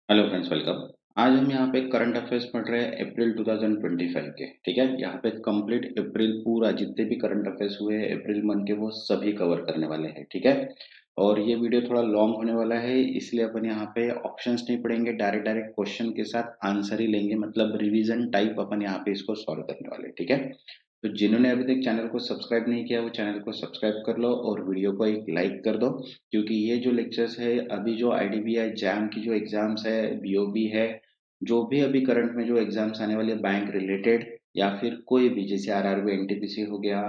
Hello friends, welcome. आज हम यहाँ पे करंट अफेयर्स पढ़ रहे हैं अप्रैल 2025 के। ठीक है, यहाँ पे कंप्लीट अप्रैल पूरा जितने भी करंट अफेयर्स हुए हैं अप्रैल मंथ के वो सभी कवर करने वाले हैं। ठीक है, और ये वीडियो थोड़ा लॉन्ग होने वाला है, इसलिए अपन यहाँ पे ऑप्शंस नहीं पढ़ेंगे, डायरेक्ट डायरेक्ट क्वेश्चन के साथ आंसर ही लेंगे, मतलब रिवीजन टाइप अपन यहाँ पे इसको सॉल्व करने वाले हैं। ठीक है, तो जिन्होंने अभी तक चैनल को सब्सक्राइब नहीं किया वो चैनल को सब्सक्राइब कर लो और वीडियो को एक लाइक कर दो, क्योंकि ये जो लेक्चर्स है अभी जो आईडीबीआई जैम की जो एग्जाम्स है, बीओबी है, जो भी अभी करंट में जो एग्जाम्स आने वाले बैंक रिलेटेड या फिर कोई भी जैसे आरआरबी एनटीपीसी हो गया,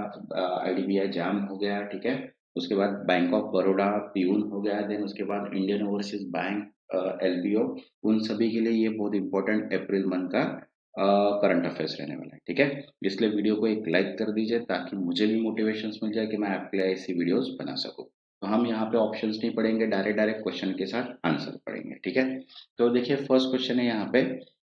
आईडीबीआई जैम हो गया, ठीक है, उसके बाद बैंक ऑफ बड़ौदा पीयून हो गया, देन उसके बाद इंडियन ओवरसीज बैंक एलबीओ, उन सभी के लिए ये बहुत इंपॉर्टेंट अप्रैल मंथ का करंट अफेयर्स रहने वाला है। ठीक है, इसलिए वीडियो को एक लाइक कर दीजिए ताकि मुझे भी मोटिवेशन मिल जाए कि मैं आपके लिए ऐसी वीडियोस बना सकूं। तो हम यहाँ पे ऑप्शंस नहीं पढ़ेंगे, डायरेक्ट डायरेक्ट क्वेश्चन के साथ आंसर पढ़ेंगे। ठीक है, तो देखिए फर्स्ट क्वेश्चन है यहाँ पे,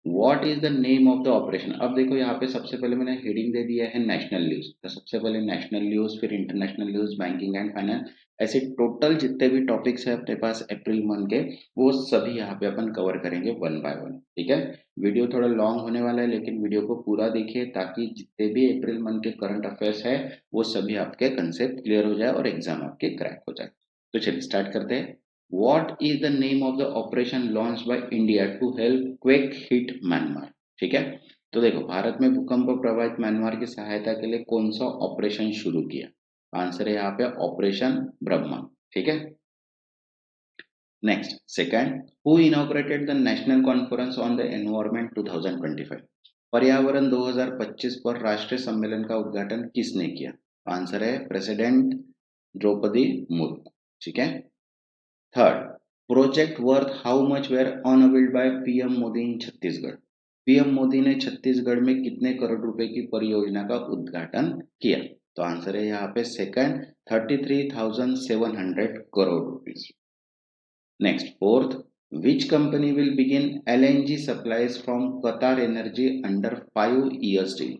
what is the name of the operation. अब देखो यहाँ पे सबसे पहले मैंने हेडिंग दे दिया है नेशनल न्यूज, तो सबसे पहले नेशनल न्यूज, फिर international news, banking and finance, ऐसे टोटल जितने भी टॉपिक्स है अपने पास अप्रैल मंथ के वो सभी यहाँ पे अपन कवर करेंगे वन बाय वन। ठीक है, वीडियो थोड़ा लॉन्ग होने वाला है लेकिन वीडियो को पूरा देखिए ताकि जितने भी अप्रैल मंथ के करंट अफेयर्स है वो सभी आपके कंसेप्ट क्लियर हो जाए और एग्जाम आपके क्रैक हो जाए। तो चलिए स्टार्ट करते हैं। What is the name of the operation launched by India to help quake hit Myanmar? ठीक है, तो देखो भारत में भूकंप प्रभावित म्यांमार की सहायता के लिए कौन सा ऑपरेशन शुरू किया। आंसर है यहाँ पे ऑपरेशन ब्रह्मा। ठीक है, next second, who inaugurated the national conference on the environment 2025। पर्यावरण 2025 पर राष्ट्रीय सम्मेलन का उद्घाटन किसने किया। आंसर है प्रेसिडेंट द्रौपदी मुर्मू। ठीक है, third, project worth how much were unveiled by PM Modi in Chhattisgarh. PM Modi ने छत्तीसगढ़ में कितने करोड़ रुपए की परियोजना का उद्घाटन किया। तो आंसर है यहाँ पे second, 33,700 crore rupees. Next fourth, which company will begin LNG supplies from Qatar Energy under 5 years deal।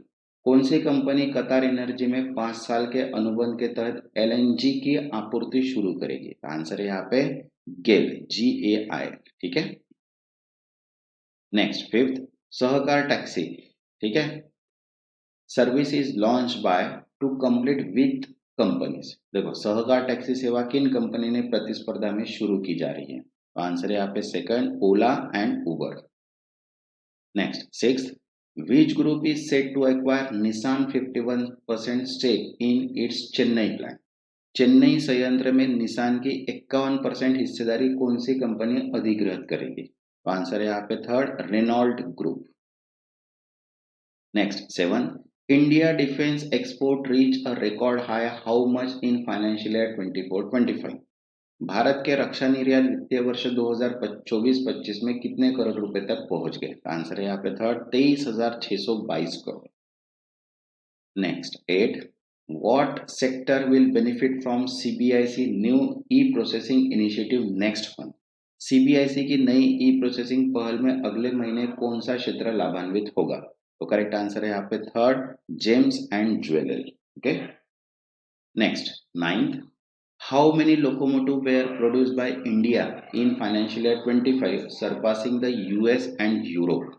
कौन सी कंपनी कतार एनर्जी में 5 साल के अनुबंध के तहत एलएनजी की आपूर्ति शुरू करेगी। आंसर है यहाँ पे गेल, GAIL। ठीक है, नेक्स्ट फिफ्थ, सहकार टैक्सी, ठीक है, service is launch by two complete with companies. देखो सहकार टैक्सी सेवा किन कंपनी ने प्रतिस्पर्धा में शुरू की जा रही है। तो आंसर है यहाँ पे second, Ola and Uber. Next sixth, which group is set to acquire Nissan 51% stake in its Chennai plant. Chennai संयंत्र में निशान की 51% हिस्सेदारी कौन सी कंपनी अधिग्रहित करेगी। तो आंसर है यहाँ पे third, Renault group. Next seven, India defence export reach a record high how much in financial year 24-25। Bharat के रक्षा निर्यात वित्तीय वर्ष 2024-25 में कितने करोड़ रुपए तक पहुंच गए। आंसर है यहाँ पे third, 23,622 crore. Next eight, what sector will benefit from CBIC new e processing initiative next month. CBIC की नई ई प्रोसेसिंग पहल में अगले महीने कौन सा क्षेत्र लाभान्वित होगा। तो करेक्ट आंसर है यहाँ पे third, James and jewellery. Okay, next ninth, how many locomotives were produced by India in financial year 25 surpassing the US and Europe।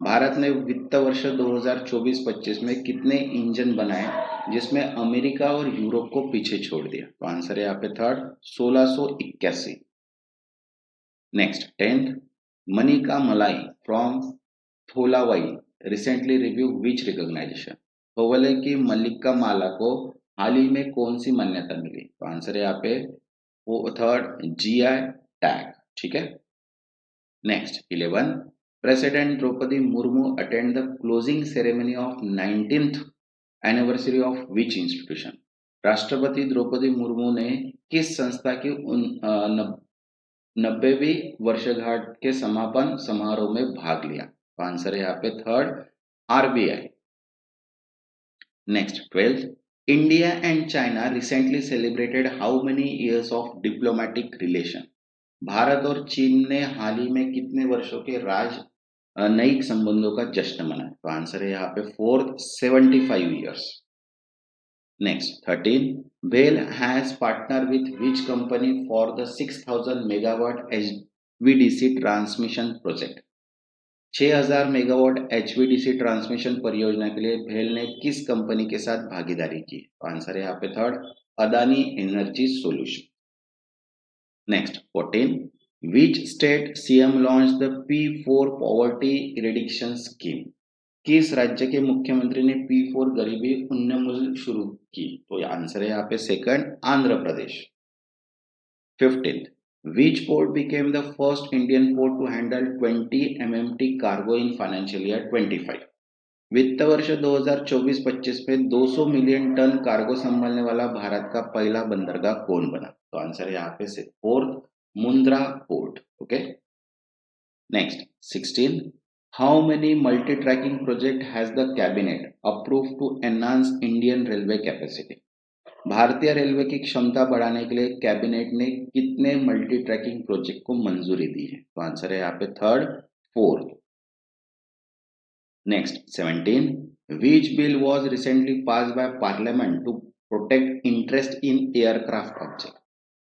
Bharat ने वित्त वर्ष 2024-25 में कितने इंजन बनाए जिसमें अमेरिका और यूरोप को पीछे छोड़ दिया। तो आंसर है यहाँ पे third, 1681। Next tenth, Manika Malai from Tholavai recently review which recognition. Thovale की मल्लिका माला को हाल ही में कौन सी मान्यता मिली। तो आंसर है यहाँ पे वो थर्ड, जीआई टैग। ठीक है, next 11, president Draupadi Murmu attend the closing ceremony of 19th anniversary of which institution. राष्ट्रपति द्रौपदी मुर्मू ने किस संस्था की 90वीं वर्षगांठ के समापन समारोह में भाग लिया। तो आंसर है यहाँ पे third, RBI. Next 12, India and China recently celebrated how many years of diplomatic relation. Bharat और चीन ने हाल ही में कितने वर्षों के राजनयिक संबंधों का जश्न मनाया। तो आंसर है यहाँ पे fourth, 75 years. Next 13, BHEL has partnered with which company for the 6,000 megawatt HVDC transmission project. 6000 megawatt HVDC transmission परियोजना के लिए भेल ने किस कंपनी के साथ भागीदारी की? तो आंसर है यहाँ पे third, Adani energy solution. Next 14, which state CM launch the P4 poverty eradication scheme? किस राज्य के मुख्यमंत्री ने P4 गरीबी उन्मूलन शुरू की? तो आंसर है यहाँ पे second, Andhra Pradesh. 15th, which port became the first Indian port to handle 20 MMT cargo in financial year 25? वित्त वर्ष 2024-25 में 200 मिलियन टन कार्गो संभालने वाला भारत का पहला बंदरगाह कौन बना? तो आंसर है यहाँ पे से fourth, Mundra port. Okay, next 16, how many multi tracking project has the cabinet approve to enhance Indian railway capacity? भारतीय रेलवे की क्षमता बढ़ाने के लिए कैबिनेट ने कितने मल्टी ट्रैकिंग प्रोजेक्ट को मंजूरी दी है? तो आंसर है यहाँ पे third, fourth. Next 17, which bill was recently passed by parliament to protect interest in aircraft object?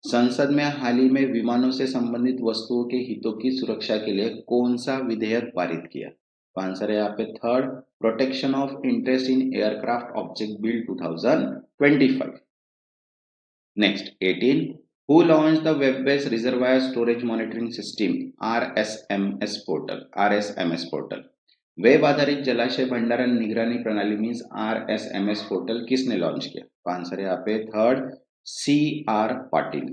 संसद में हाल ही में विमानों से संबंधित वस्तुओं के हितों की सुरक्षा के लिए कौन सा विधेयक पारित किया? तो आंसर है यहाँ पे third, protection of interest in aircraft object bill 2025। Next 18, who launched the web-based reservoir storage monitoring system RSMS portal? Web आधारित जलाशय भंडारण निगरानी प्रणाली मीन्स RSMS पोर्टल किसने लॉन्च किया? तो आंसर है यहाँ पे third, CR Patil.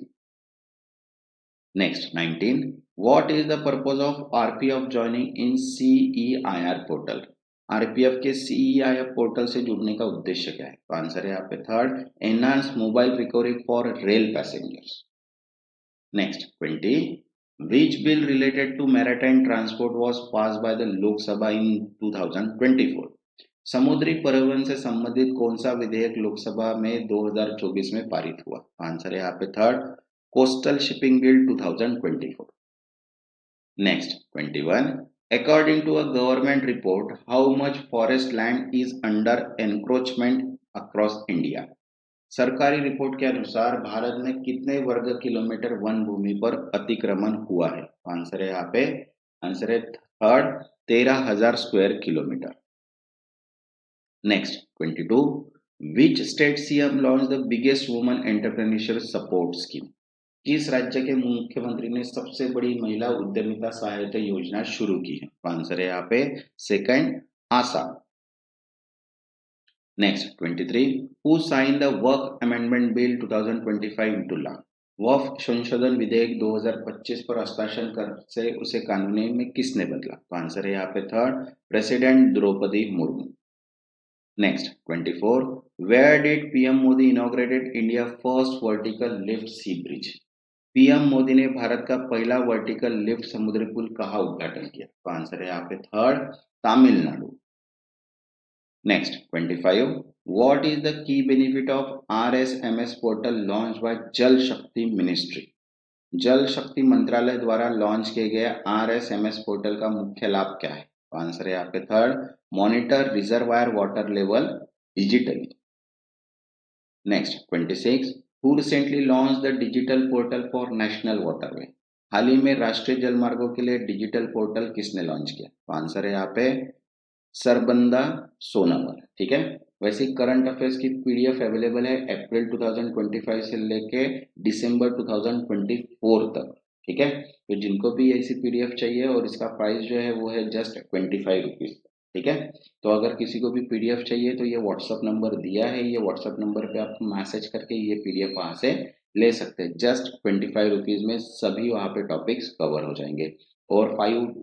Next 19, what is the purpose of RPF joining in CEIR portal? RPF के CEIR पोर्टल से जुड़ने का उद्देश्य क्या है? तो आंसर है यहाँ पे third, enhance mobile recovery for rail passengers. Next 20, which bill related to maritime transport was passed by the Lok Sabha in 2024? समुद्री परिवहन से संबंधित कौन सा विधेयक लोकसभा में 2024 में पारित हुआ? आंसर है यहाँ पे third, coastal shipping bill 2024। Next 21, according to a government report, how much forest land is under encroachment across India? सरकारी रिपोर्ट के अनुसार भारत में कितने वर्ग किलोमीटर वन भूमि पर अतिक्रमण हुआ है? आंसर है यहाँ पे, आंसर है third, 13,000 square kilometre. Next 22, which state CM launch the biggest woman entrepreneurship support scheme? किस राज्य के मुख्यमंत्री ने सबसे बड़ी महिला उद्यमिता सहायता योजना शुरू की है? आंसर है यहाँ पे second, Assam. Next 23, who sign the वर्क amendment bill 2025 into law? Waqf संशोधन विधेयक 2025 पर हस्ताक्षर कर से उसे कानूनी में किसने बदला? तो आंसर है यहाँ पे third, president Draupadi Murmu. Next 24, where did PM Modi inaugurated India first vertical lift sea bridge? PM Modi ने भारत का पहला वर्टिकल लिफ्ट समुद्री पुल कहाँ उद्घाटन किया? तो आंसर है यहाँ पे third, Tamil Nadu. Next 25, what is the key benefit of RSMS portal launched by जल शक्ति मिनिस्ट्री? जल शक्ति मंत्रालय द्वारा लॉन्च किए गए RSMS पोर्टल का मुख्य लाभ क्या है? तो आंसर है यहाँ पे third, monitor reservoir water level digitally. Next 26, who recently launched the digital portal for national waterway? हाल ही में राष्ट्रीय जलमार्गों के लिए डिजिटल पोर्टल किसने लॉन्च किया? तो आंसर है यहाँ पे सरबंदा सोनावाल। ठीक है, वैसे करंट अफेयर्स की पीडीएफ अवेलेबल है अप्रैल 2025 से लेके दिसंबर 2024 तक। ठीक है, तो जिनको भी ऐसी पीडीएफ चाहिए और इसका प्राइस जो है वो है जस्ट 25 रुपीज। ठीक है, तो अगर किसी को भी पीडीएफ चाहिए तो ये व्हाट्सअप नंबर दिया है, ये व्हाट्सअप नंबर पे आप मैसेज करके ये पीडीएफ वहां से ले सकते हैं। जस्ट 25 रुपीज में सभी वहां पे टॉपिक्स कवर हो जाएंगे और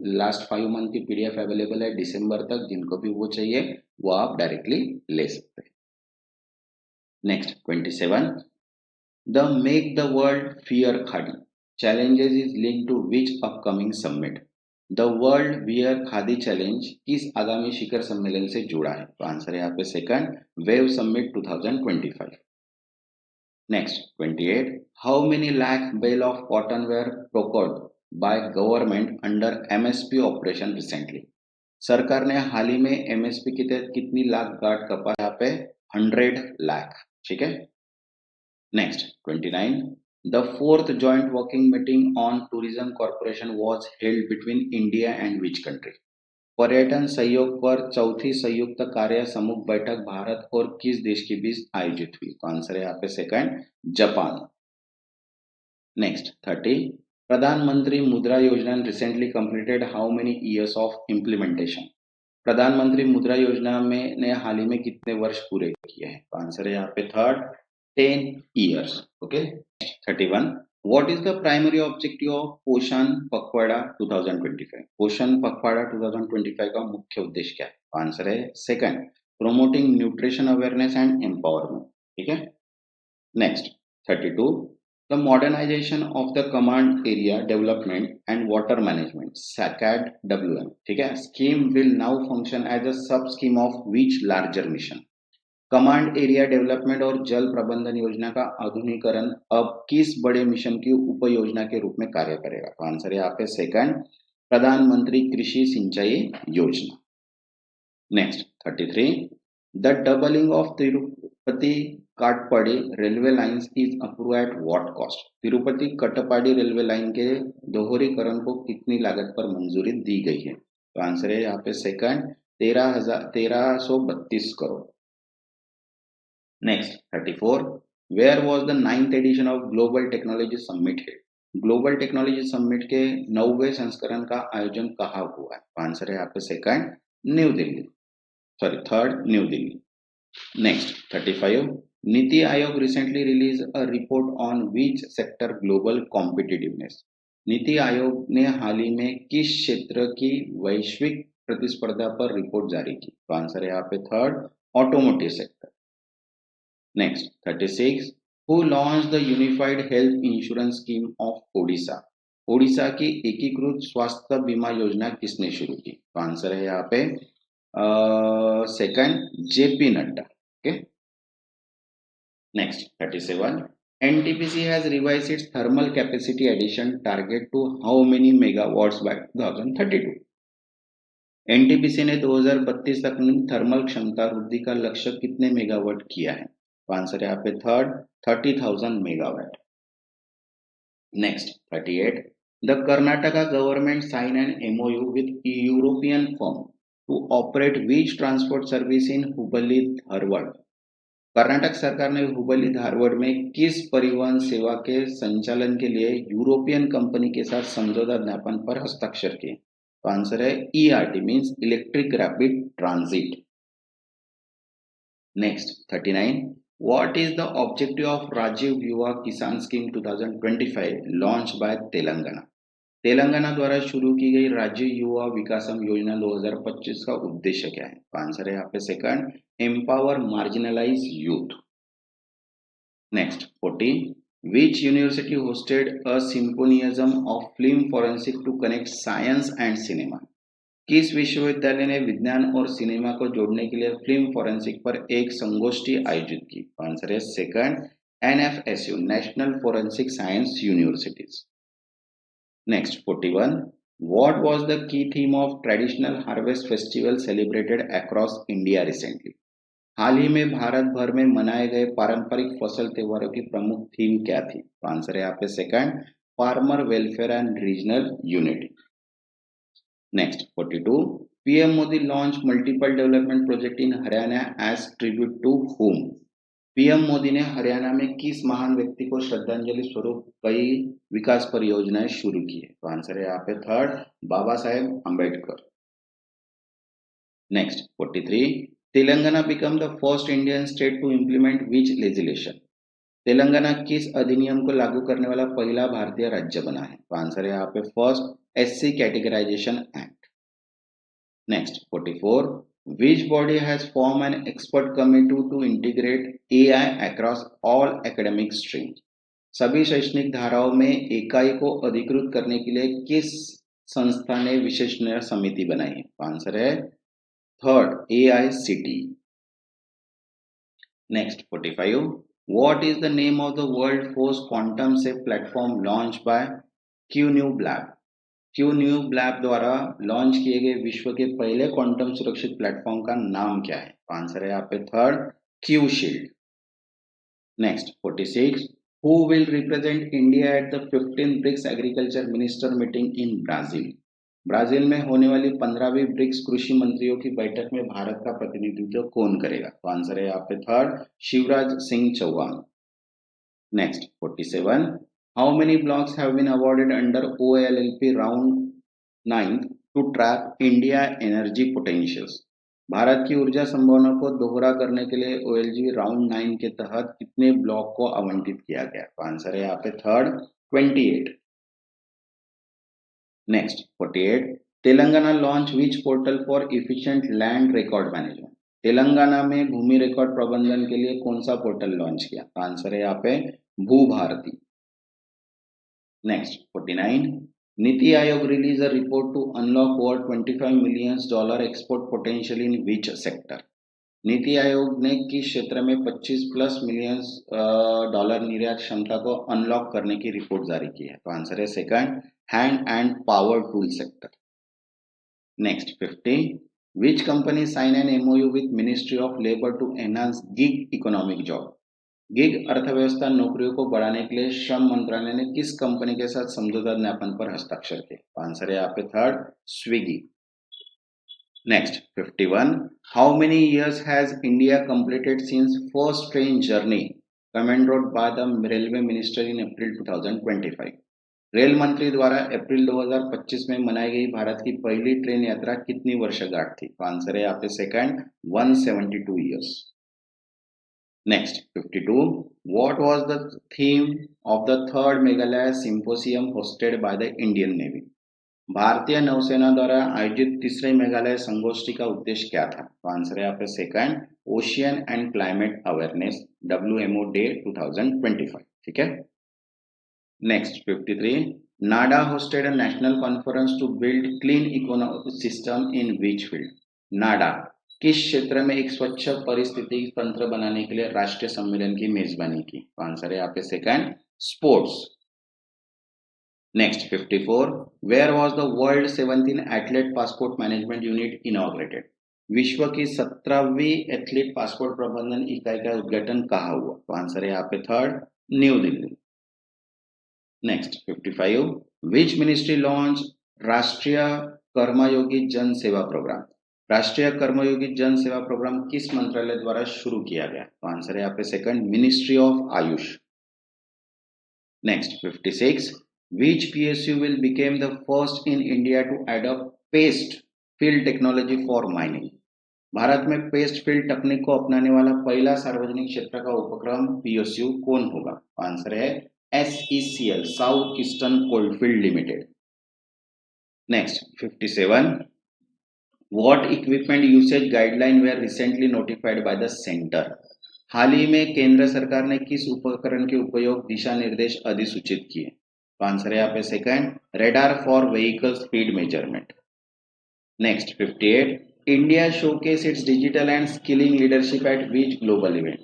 लास्ट 5 मंथ की पीडीएफ अवेलेबल है दिसंबर तक, जिनको भी वो चाहिए वो आप डायरेक्टली ले सकते हैं। Next 27, the make the world fear khadi challenges is linked to which upcoming summit? The world wear khadi challenge किस आगामी शिखर सम्मेलन से जुड़ा है? तो आंसर है यहाँ पे second, wave summit 2025। Next 28, how many lakh bale of cotton were procured by government under MSP operation recently? सरकार ने हाल ही में एमएसपी के तहत कितनी लाख गांठ कपा? यहाँ पे 100 लाख। ठीक है, next 29, The fourth joint working meeting on tourism cooperation was held between India and which country? पर्यटन सहयोग पर चौथी संयुक्त कार्य समूह बैठक भारत और किस देश के बीच आयोजित हुई? तो आंसर है यहाँ पे सेकंड, जापान। नेक्स्ट 30, प्रधानमंत्री मुद्रा योजना recently completed how many years of implementation? प्रधानमंत्री मुद्रा योजना में ने हाल ही में कितने वर्ष पूरे किए हैं? तो आंसर है यहाँ पे third, 10 years. Okay. 31. What is the primary objective of पोषण पखवाड़ा 2025? पोषण पखवाड़ा 2025 का मुख्य उद्देश्य क्या है? आंसर है second, promoting nutrition awareness and empowerment. ठीक है। Next 32, the modernisation of the command area development and water management SACAD WM, ठीक है, scheme will now function as a sub scheme of which larger mission? Command area development और जल प्रबंधन योजना का आधुनिकीकरण अब किस बड़े मिशन की उपयोजना के रूप में कार्य करेगा? तो आंसर है यहाँ पे सेकंड, प्रधानमंत्री Krishi Sinchai Yojana. Next 33, the doubling of Tirupati Katpadi railway lines is approve at what cost? Tirupati Katpadi railway line के दोहरीकरण को कितनी लागत पर मंजूरी दी गई है? तो आंसर है यहाँ पे second, 1332 crore. Next 34, where was the 9th edition of Global Technology Summit held? Global technology summit के 9वें संस्करण का आयोजन कहाँ हुआ है? आंसर है यहाँ पे second, new Delhi, sorry third, new Delhi. Next 35, NITI Aayog recently release a report on which sector global competitiveness? नीति आयोग ने हाल ही में किस क्षेत्र की वैश्विक प्रतिस्पर्धा पर रिपोर्ट जारी की? तो आंसर है यहाँ पे third, automotive sector. Next 36, who launched the unified health insurance scheme of Odisha? Odisha की एकीकृत स्वास्थ्य बीमा योजना किसने शुरू की? तो आंसर है यहाँ पे second, JP Nadda. Okay. Next 37, NTPC has revised its thermal capacity addition target to how many megawatts by 2032? NTPC ने 2032 तक थर्मल क्षमता वृद्धि का लक्ष्य कितने मेगावाट किया है? आंसर है यहाँ पे third, 30,000 megawatt. Next 38, the Karnataka government sign an MOU with European firm to operate which transport service in Hubli Dharwad? Karnataka सरकार ने हुबली धारवाड़ में किस परिवहन सेवा के संचालन के लिए यूरोपियन कंपनी के साथ समझौता ज्ञापन पर हस्ताक्षर किए? तो आंसर है ERT, means electric rapid transit. Next 39, what is the objective of Rajiv Yuva Kisan Scheme 2025 launched by Telangana? Telangana द्वारा शुरू की गई राजीव युवा विकासम योजना 2025 का उद्देश्य क्या है? आंसर है यहाँ पे second, empower marginalise youth. Next 40, which university hosted a symposium of film forensic to connect science and cinema? किस विश्वविद्यालय ने विज्ञान और सिनेमा को जोड़ने के लिए फिल्म फॉरेंसिक पर एक संगोष्ठी आयोजित की? आंसर है second, NFSU, national forensic science universities. Next 41, what was the key theme of traditional harvest festival celebrated across India recently? हाल ही में भारत भर में मनाए गए पारंपरिक फसल त्योहारों की प्रमुख थीम क्या थी? आंसर है यहाँ पे second, farmer welfare and regional unity. Next 42, PM Modi launched multiple development project in Haryana as tribute to whom? PM Modi ने हरियाणा में किस महान व्यक्ति को श्रद्धांजलि स्वरूप कई विकास परियोजनाएं शुरू की है? तो आंसर है यहाँ पे third, Baba Saheb Ambedkar. Next 43, Telangana become the first Indian state to implement which legislation? Telangana किस अधिनियम को लागू करने वाला पहला भारतीय राज्य बना है? तो आंसर है यहाँ पे first, SC categorisation act. Next 44, which body has formed an expert committee to integrate AI across all academic streams? सभी शैक्षणिक धाराओं में एआई को अधिकृत करने के लिए किस संस्था ने विशेषज्ञ समिति बनाई है? आंसर है third, AICTE। Next 45, what is the name of the world first quantum safe platform launched by QNube Lab? QNube Lab द्वारा लॉन्च किए गए विश्व के पहले क्वांटम सुरक्षित प्लेटफॉर्म का नाम क्या है? आंसर है यहाँ पे third, Q Shield। Next 46, Who will represent India at the 15th BRICS agriculture minister meeting in Brazil? Brazil में होने वाली 15वीं ब्रिक्स कृषि मंत्रियों की बैठक में भारत का प्रतिनिधित्व कौन करेगा? तो आंसर है यहाँ पे third, Shivraj Singh Chouhan. Next 47, how many blocks have been awarded under OALLP round 9 to trap India energy potentials? Bharat की ऊर्जा संभावना को दोहरा करने के लिए OLG राउंड 9 के तहत कितने ब्लॉक को आवंटित किया गया? तो आंसर है यहाँ पे third, 28। Next 48, Telangana launch which portal for efficient land record management? Telangana में भूमि रिकॉर्ड प्रबंधन के लिए कौन सा पोर्टल लॉन्च किया? तो आंसर है यहाँ पे भू Bharti. Next 49, NITI Aayog release a report to unlock over $25 million export potential in which sector? NITI Aayog ने किस क्षेत्र में 25+ मिलियन डॉलर निर्यात क्षमता को अनलॉक करने की रिपोर्ट जारी की है? तो आंसर है second, hand and power tool sector. Next 50, which company sign an MOU with ministry of labour to enhance gig economic job? Gig अर्थव्यवस्था नौकरियों को बढ़ाने के लिए श्रम मंत्रालय ने किस कंपनी के साथ समझौता ज्ञापन पर हस्ताक्षर किए? तो आंसर है यहाँ पे third, Swiggy. Next 51, how many years has India completed since first train journey commanded by the railway minister in April 2025? Rail मंत्री द्वारा अप्रैल 2025 में मनाई गई भारत की पहली ट्रेन यात्रा कितनी वर्षगांठ थी? तो आंसर है यहाँ पे second, 172 years. Next 52, what was the theme of the third Meghalaya symposium hosted by the Indian Navy? भारतीय नौसेना द्वारा आयोजित तीसरे मेघालय संगोष्ठी का उद्देश्य क्या था? तो आंसर है यहाँ पे second, ocean and climate awareness, WMO day 2025। ठीक है। Next 53, NADA hosted a national conference to build clean economic system in which field? NADA किस क्षेत्र में एक स्वच्छ परिस्थिति तंत्र बनाने के लिए राष्ट्रीय सम्मेलन की मेजबानी की? तो आंसर है यहाँ पे second, sports. Next 54, where was the World 17 Athlete Passport Management Unit inaugurated? विश्व की 17वीं एथलीट पासपोर्ट प्रबंधन इकाई का उद्घाटन कहाँ हुआ? तो आंसर है यहाँ पे third, new Delhi. Next 55, which ministry launch राष्ट्रीय कर्मयोगी जन सेवा प्रोग्राम? राष्ट्रीय कर्मयोगी जन सेवा प्रोग्राम किस मंत्रालय द्वारा शुरू किया गया? तो आंसर है यहाँ पे second, ministry of Ayush. Next 56, which PSU will become the first in India to adopt paste fill technology for mining? Bharat में पेस्ट फिल तकनीक को अपनाने वाला पहला सार्वजनिक क्षेत्र का उपक्रम PSU कौन होगा? आंसर है SECL, south eastern coalfield limited. Next 57, what equipment usage guideline were recently notified by the center? हाल ही में केंद्र सरकार ने किस उपकरण के उपयोग दिशा निर्देश अधिसूचित किए? आंसर है यहाँ पे second, radar for vehicle speed measurement. Next 58, India showcase it's digital and skilling leadership eight which global event?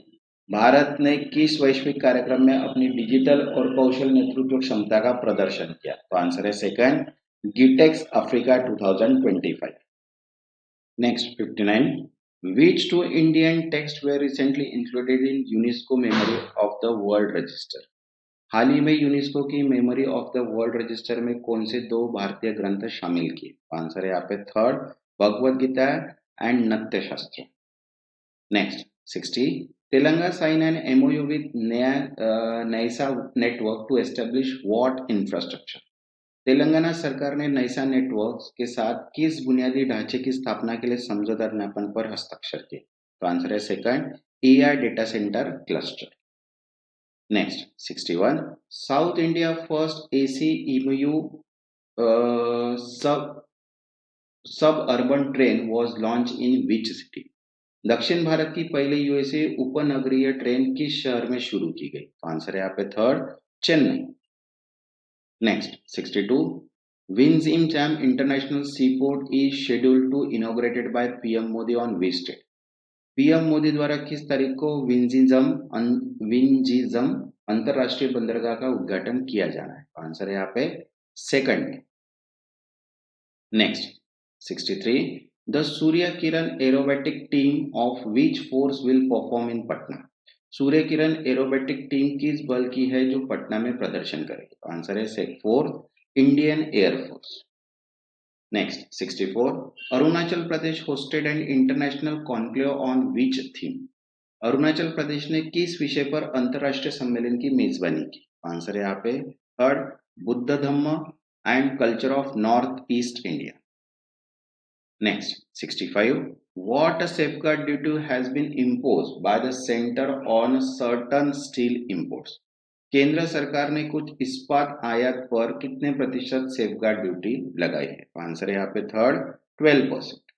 Bharat ने किस वैश्विक कार्यक्रम में अपनी डिजिटल और कौशल नेतृत्व क्षमता का प्रदर्शन किया? तो आंसर है second, GITEX Africa 2025। Next 59, which two Indian texts were recently included in UNESCO Memory of the World Register? हाल ही में यूनेस्को की memory of the world register में कौन से दो भारतीय ग्रंथ शामिल किए? आंसर है यहाँ पे third, Bhagavad Gita and Natya Shastra. Next 60, Telangana sign an MOU with NAISA network to establish what infrastructure? Telangana सरकार ने नैसा नेटवर्क के साथ किस बुनियादी ढांचे की स्थापना के लिए समझौता ज्ञापन पर हस्ताक्षर किए? तो आंसर है second, ER data centre cluster. Next 61, South India first AC-EMU suburban train was launched in which city? दक्षिण भारत की पहली USA उपनगरीय ट्रेन किस शहर में शुरू की गई? आंसर है यहाँ पे third, Chennai. Next 62, Winzham International Seaport is scheduled to inaugurated by PM Modi on which date? PM Modi द्वारा किस तारीख को विंजिजम अंतरराष्ट्रीय बंदरगाह का उद्घाटन किया जाना है? आंसर है यहाँ पे second. Next 63, the Surya Kiran aerobatic team of which force will perform in Patna? Surya Kiran aerobatic team किस बल की है जो पटना में प्रदर्शन करेगी? आंसर है 4 Indian Air Force. Next 64 Arunachal Pradesh hosted an international conclave on which theme? Arunachal Pradesh ने किस विषय पर अंतरराष्ट्रीय सम्मेलन की मेजबानी की? आंसर है यहाँ पे third Buddha Dhamma and culture of north east India. Next 65 what a safeguard duty has been imposed by the center on certain steel imports? केंद्र सरकार ने कुछ इस्पात आयात पर कितने प्रतिशत सेफगार्ड ड्यूटी लगाई है? आंसर है यहाँ पे third 12%।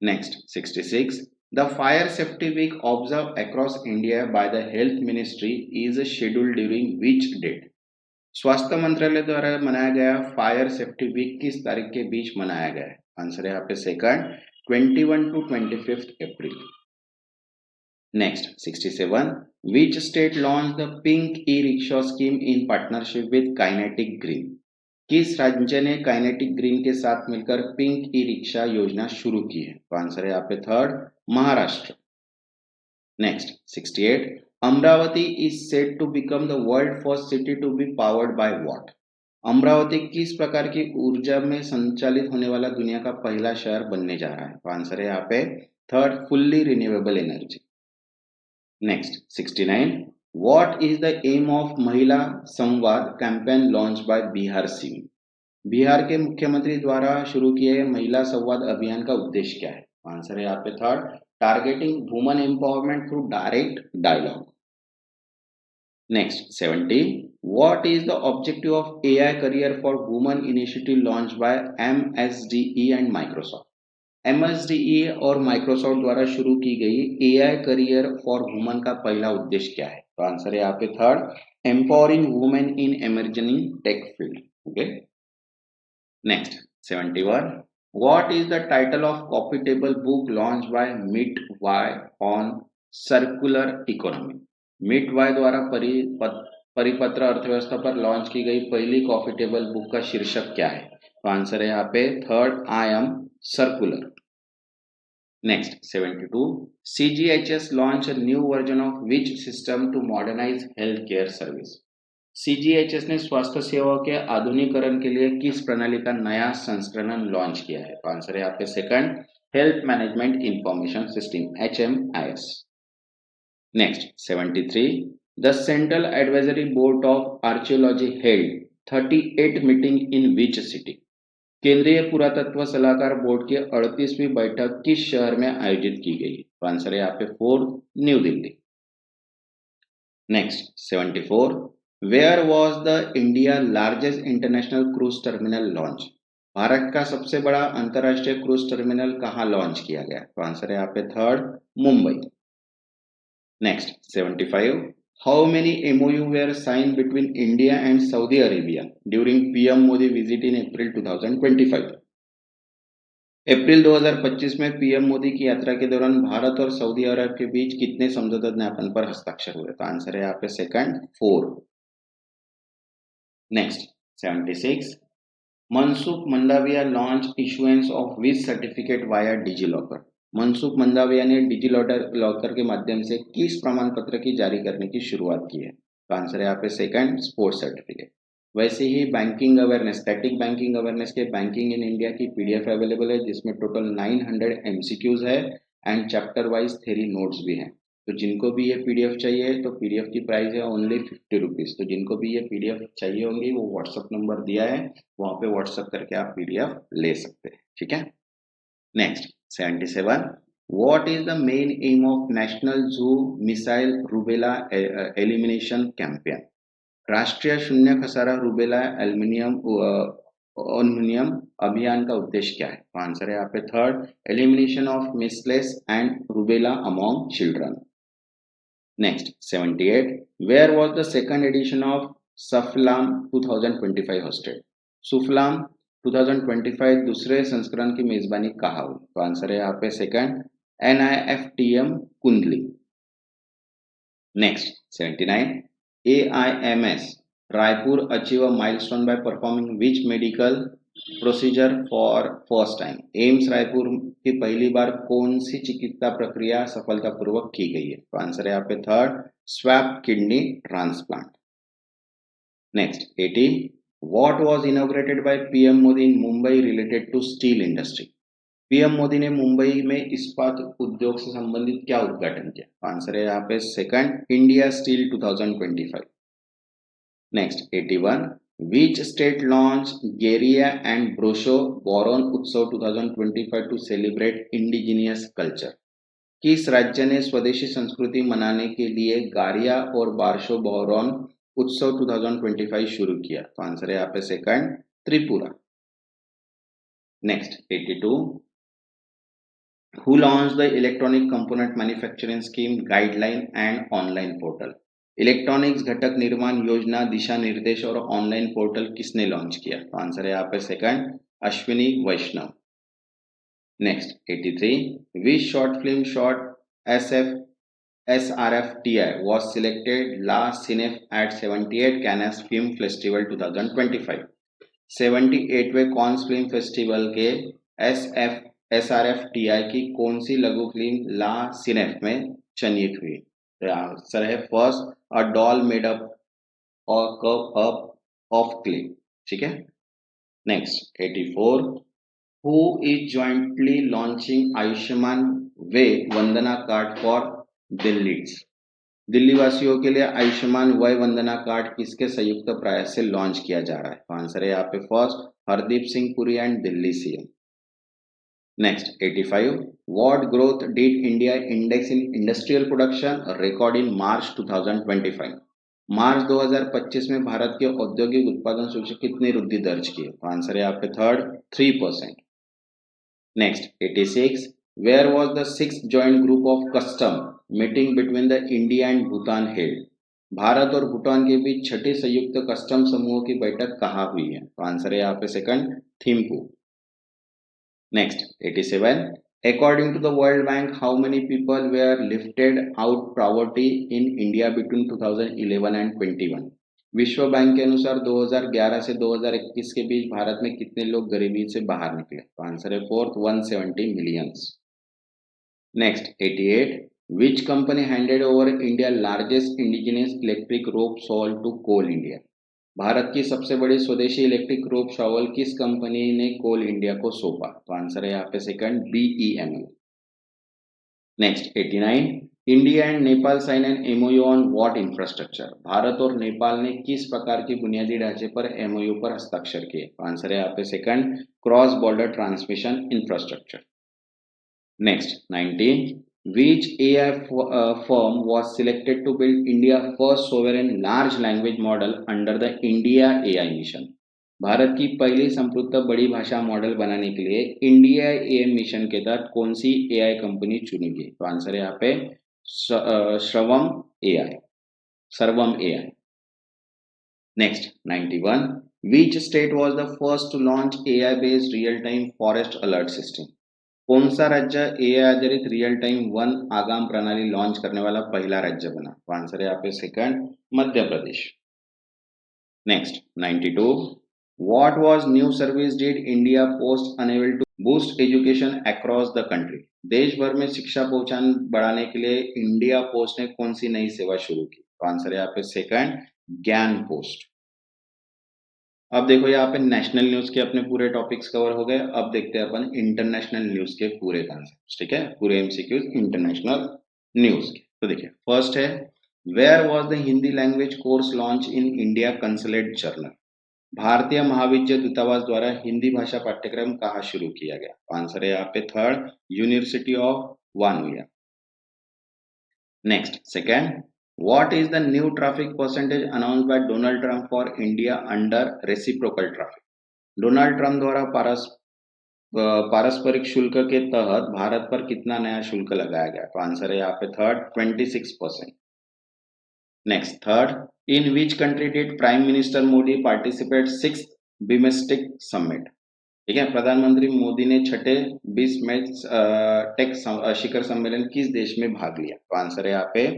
Next 66 the fire safety week observe across India by the health ministry is scheduled during which date? स्वास्थ्य मंत्रालय द्वारा मनाया गया फायर सेफ्टी वीक किस तारीख के बीच मनाया गया है? आंसर है यहाँ पे second 21 to 25 April. Next 67 which state launched the pink e-rickshaw scheme in partnership with kinetic green? किस राज्य ने काइनेटिक ग्रीन के साथ मिलकर पिंक ई रिक्शा योजना शुरू की है? तो आंसर है यहाँ पे third Maharashtra. Next 68 Amaravati is set to become the world first city to be powered by what? Amaravati किस प्रकार की ऊर्जा में संचालित होने वाला दुनिया का पहला शहर बनने जा रहा है? तो आंसर है यहाँ पे third fully renewable energy. Next 69 what is the aim of Mahila Samvad campaign launch by Bihar CM? Bihar के मुख्यमंत्री द्वारा शुरू किए गए महिला संवाद अभियान का उद्देश्य क्या है? आंसर है यहाँ पे third targeting women empowerment through direct dialogue. Next 70 what is the objective of AI career for women initiative launch by MSDE and Microsoft? MSDE और माइक्रोसॉफ्ट द्वारा शुरू की गई एआई करियर फॉर वुमेन का पहला उद्देश्य क्या है? तो आंसर है यहाँ पे third empowering women in emerging tech field. Okay next 71 what is the title of coffee table book launch by मिट वाई ऑन सर्कुलर इकोनॉमी? मिट वाई द्वारा परिपत्र अर्थव्यवस्था पर लॉन्च की गई पहली कॉफी टेबल बुक का शीर्षक क्या है? तो आंसर है यहाँ पे third I am circular. Next 72 CGHS launched a new version of which system to modernize healthcare service? CGHS ने स्वास्थ्य सेवाओं के आधुनिकीकरण के लिए किस प्रणाली का नया संस्करण लॉन्च किया है? तो आंसर है यहाँ पे second health management information system HMIS। Next 73 the central advisory board of archaeology held 38 meeting in which city? केंद्रीय पुरातत्व सलाहकार बोर्ड की 38वीं बैठक किस शहर में आयोजित की गई? तो आंसर है यहाँ पे fourth New Delhi. Next 74 where was the India largest international cruise terminal launch? Bharat का सबसे बड़ा अंतरराष्ट्रीय क्रूज टर्मिनल कहाँ लॉन्च किया गया? तो आंसर है यहाँ पे third Mumbai. Next 75 How many MOU were signed between India and Saudi Arabia during PM Modi visit in April 2025? अप्रैल 2025 में पीएम मोदी की यात्रा के दौरान भारत और सऊदी अरब के बीच कितने समझौता ज्ञापन पर हस्ताक्षर हुए? तो आंसर है यहाँ पे second 4। Next 76 Mansukh Mandaviya launch issuance of which certificate via DigiLocker? Mansukh Mandaviya ने डिजीलॉकर के माध्यम से किस प्रमाण पत्र की जारी करने की शुरुआत की है? तो आंसर है यहाँ पे सेकंड स्पोर्ट्स सर्टिफिकेट। वैसे ही banking awareness static banking awareness के बैंकिंग इन इंडिया की पीडीएफ अवेलेबल है जिसमें टोटल 900 एमसीक्यूज है and chapter wise theory notes भी हैं। तो जिनको भी ये पीडीएफ चाहिए तो पीडीएफ की प्राइस है ओनली 50 रुपीज। तो जिनको भी ये पीडीएफ चाहिए होंगी वो व्हाट्सअप नंबर दिया है वहाँ पे व्हाट्सअप करके आप पीडीएफ ले सकते हैं। ठीक है next 77 What is the main aim of National Zoo Missile Rubella Elimination Campaign? राष्ट्रीय शून्य खसारा रूबेला उन्मूलन अभियान का उद्देश्य क्या है? तो आंसर है यहाँ पे third elimination of measles and rubella among children. Next 78 where was the second edition of Suphalam 2025 hosted? Suphalam 2025 दूसरे संस्करण की मेजबानी कहाँ हुई? तो आंसर है यहाँ पे सेकंड NIFTM कुंडली। Next 79 AIMS Raipur achieve a milestone by performing which medical procedure for first time, AIIMS Raipur की पहली बार कौन सी चिकित्सा प्रक्रिया सफलतापूर्वक की गई है? तो आंसर है यहाँ पे third, swap kidney transplant. Next 80, what was inaugurated by PM Modi in Mumbai related to steel industry? PM Modi ने मुंबई में इस्पात उद्योग से संबंधित क्या उद्घाटन किया? तो आंसर है यहाँ पे second, India steel 2025। Next 81, which state launched Geria and Brosho Boron Utsav 2025 to celebrate indigenous culture? किस राज्य ने स्वदेशी संस्कृति मनाने के लिए गारिया और बारशो बोरोन उत्सव 2025 शुरू किया? तो आंसर है यहाँ पे second, Tripura. Next 82, who launched the electronic component manufacturing scheme guideline and online portal? Electronics घटक निर्माण योजना, दिशा निर्देश और ऑनलाइन पोर्टल किसने लॉन्च किया? तो आंसर है यहाँ पे second, Ashwini Vaishnaw. Next 83, which short film short SRFTI was selected La Cinef at 78 Cannes Film Festival 2025? 78वें कॉन्स फिल्म फेस्टिवल के SRFTI की कौन सी लघु फिल्म ला सिनेफ में चयनित हुई? तो आंसर है first, a doll made up और कप अप ऑफ क्ले। ठीक है। Next 84, who is jointly launching Ayushman way Vandana card for Delhi's? Delhi वासियों के लिए आयुष्मान वय वंदना कार्ड किसके संयुक्त प्रयास से लॉन्च किया जा रहा है? तो आंसर है यहाँ पे first, Hardeep Singh Puri and Delhi CM. Next 85, what growth did India index in industrial production record in March 2025? मार्च 2025 में भारत के औद्योगिक उत्पादन सूचक कितनी वृद्धि दर्ज की? तो आंसर है यहाँ पे third, 3%। Next 86, where was the sixth joint group of custom meeting between the India and Bhutan held? Bharat और भूटान के बीच छठी संयुक्त कस्टम समूह की बैठक कहाँ हुई है? तो आंसर है यहाँ पे second, Thimphu. Next 87, according to the World Bank how many people were lifted out poverty in India between 2011 and 21? विश्व बैंक के अनुसार 2011 से 2021 के बीच भारत में कितने लोग गरीबी से बाहर निकले? तो आंसर है fourth, 170 millions. Next 88, which company handed over India largest indigenous electric rope shovel to Coal India? Bharat की सबसे बड़ी स्वदेशी इलेक्ट्रिक रोप शॉवल किस कंपनी ने कोल इंडिया को सौंपा? तो आंसर है यहाँ पे second, BEML। Next 89, India and Nepal sign an MOU on what infrastructure? Bharat और नेपाल ने किस प्रकार की बुनियादी ढांचे पर MOU पर हस्ताक्षर किए? तो आंसर है यहाँ पे second, cross border transmission infrastructure. Next 19, which AI firm was selected to build India first sovereign large language model under the India AI mission? Bharat की पहली संपूर्ण बड़ी भाषा मॉडल बनाने के लिए इंडिया AI मिशन के तहत कौन सी AI कंपनी चुनी गई? तो आंसर है यहाँ पे सर्वम AI। Next 91, which state was the first to launch AI based real time forest alert system? कौन सा राज्य AI आधारित रियल टाइम वन आगाम प्रणाली लॉन्च करने वाला पहला राज्य बना? तो आंसर है यहाँ पे second, Madhya Pradesh. Next 92, what was new service did India Post enable to boost education across the country? देश भर में शिक्षा पहुंचान बढ़ाने के लिए इंडिया पोस्ट ने कौन सी नई सेवा शुरू की? तो आंसर है यहाँ पे सेकंड, ज्ञान पोस्ट। अब देखो यहाँ पे नेशनल न्यूज के अपने पूरे टॉपिक्स कवर हो गए। अब देखते हैं अपन इंटरनेशनल न्यूज के पूरे कॉन्सेप्ट्स। ठीक है, पूरे MCQs इंटरनेशनल न्यूज के। तो देखिए फर्स्ट है, where was the Hindi language course launch in India consulate general? भारतीय महाविद्य दूतावास द्वारा हिंदी भाषा पाठ्यक्रम कहाँ शुरू किया गया? आंसर है यहाँ पे third, university of Vanuatu. Next second, what is the new traffic percentage announced by Donald Trump for India under reciprocal traffic? Donald Trump द्वारा पारस्परिक शुल्क के तहत भारत पर कितना नया शुल्क लगाया गया? तो आंसर है यहाँ पे third, 26%। Next third, in which country did prime minister Modi participate 6th BIMSTEC summit? ठीक है, प्रधानमंत्री मोदी ने छठे बिम्स्टेक शिखर सम्मेलन किस देश में भाग लिया? तो आंसर है यहाँ पे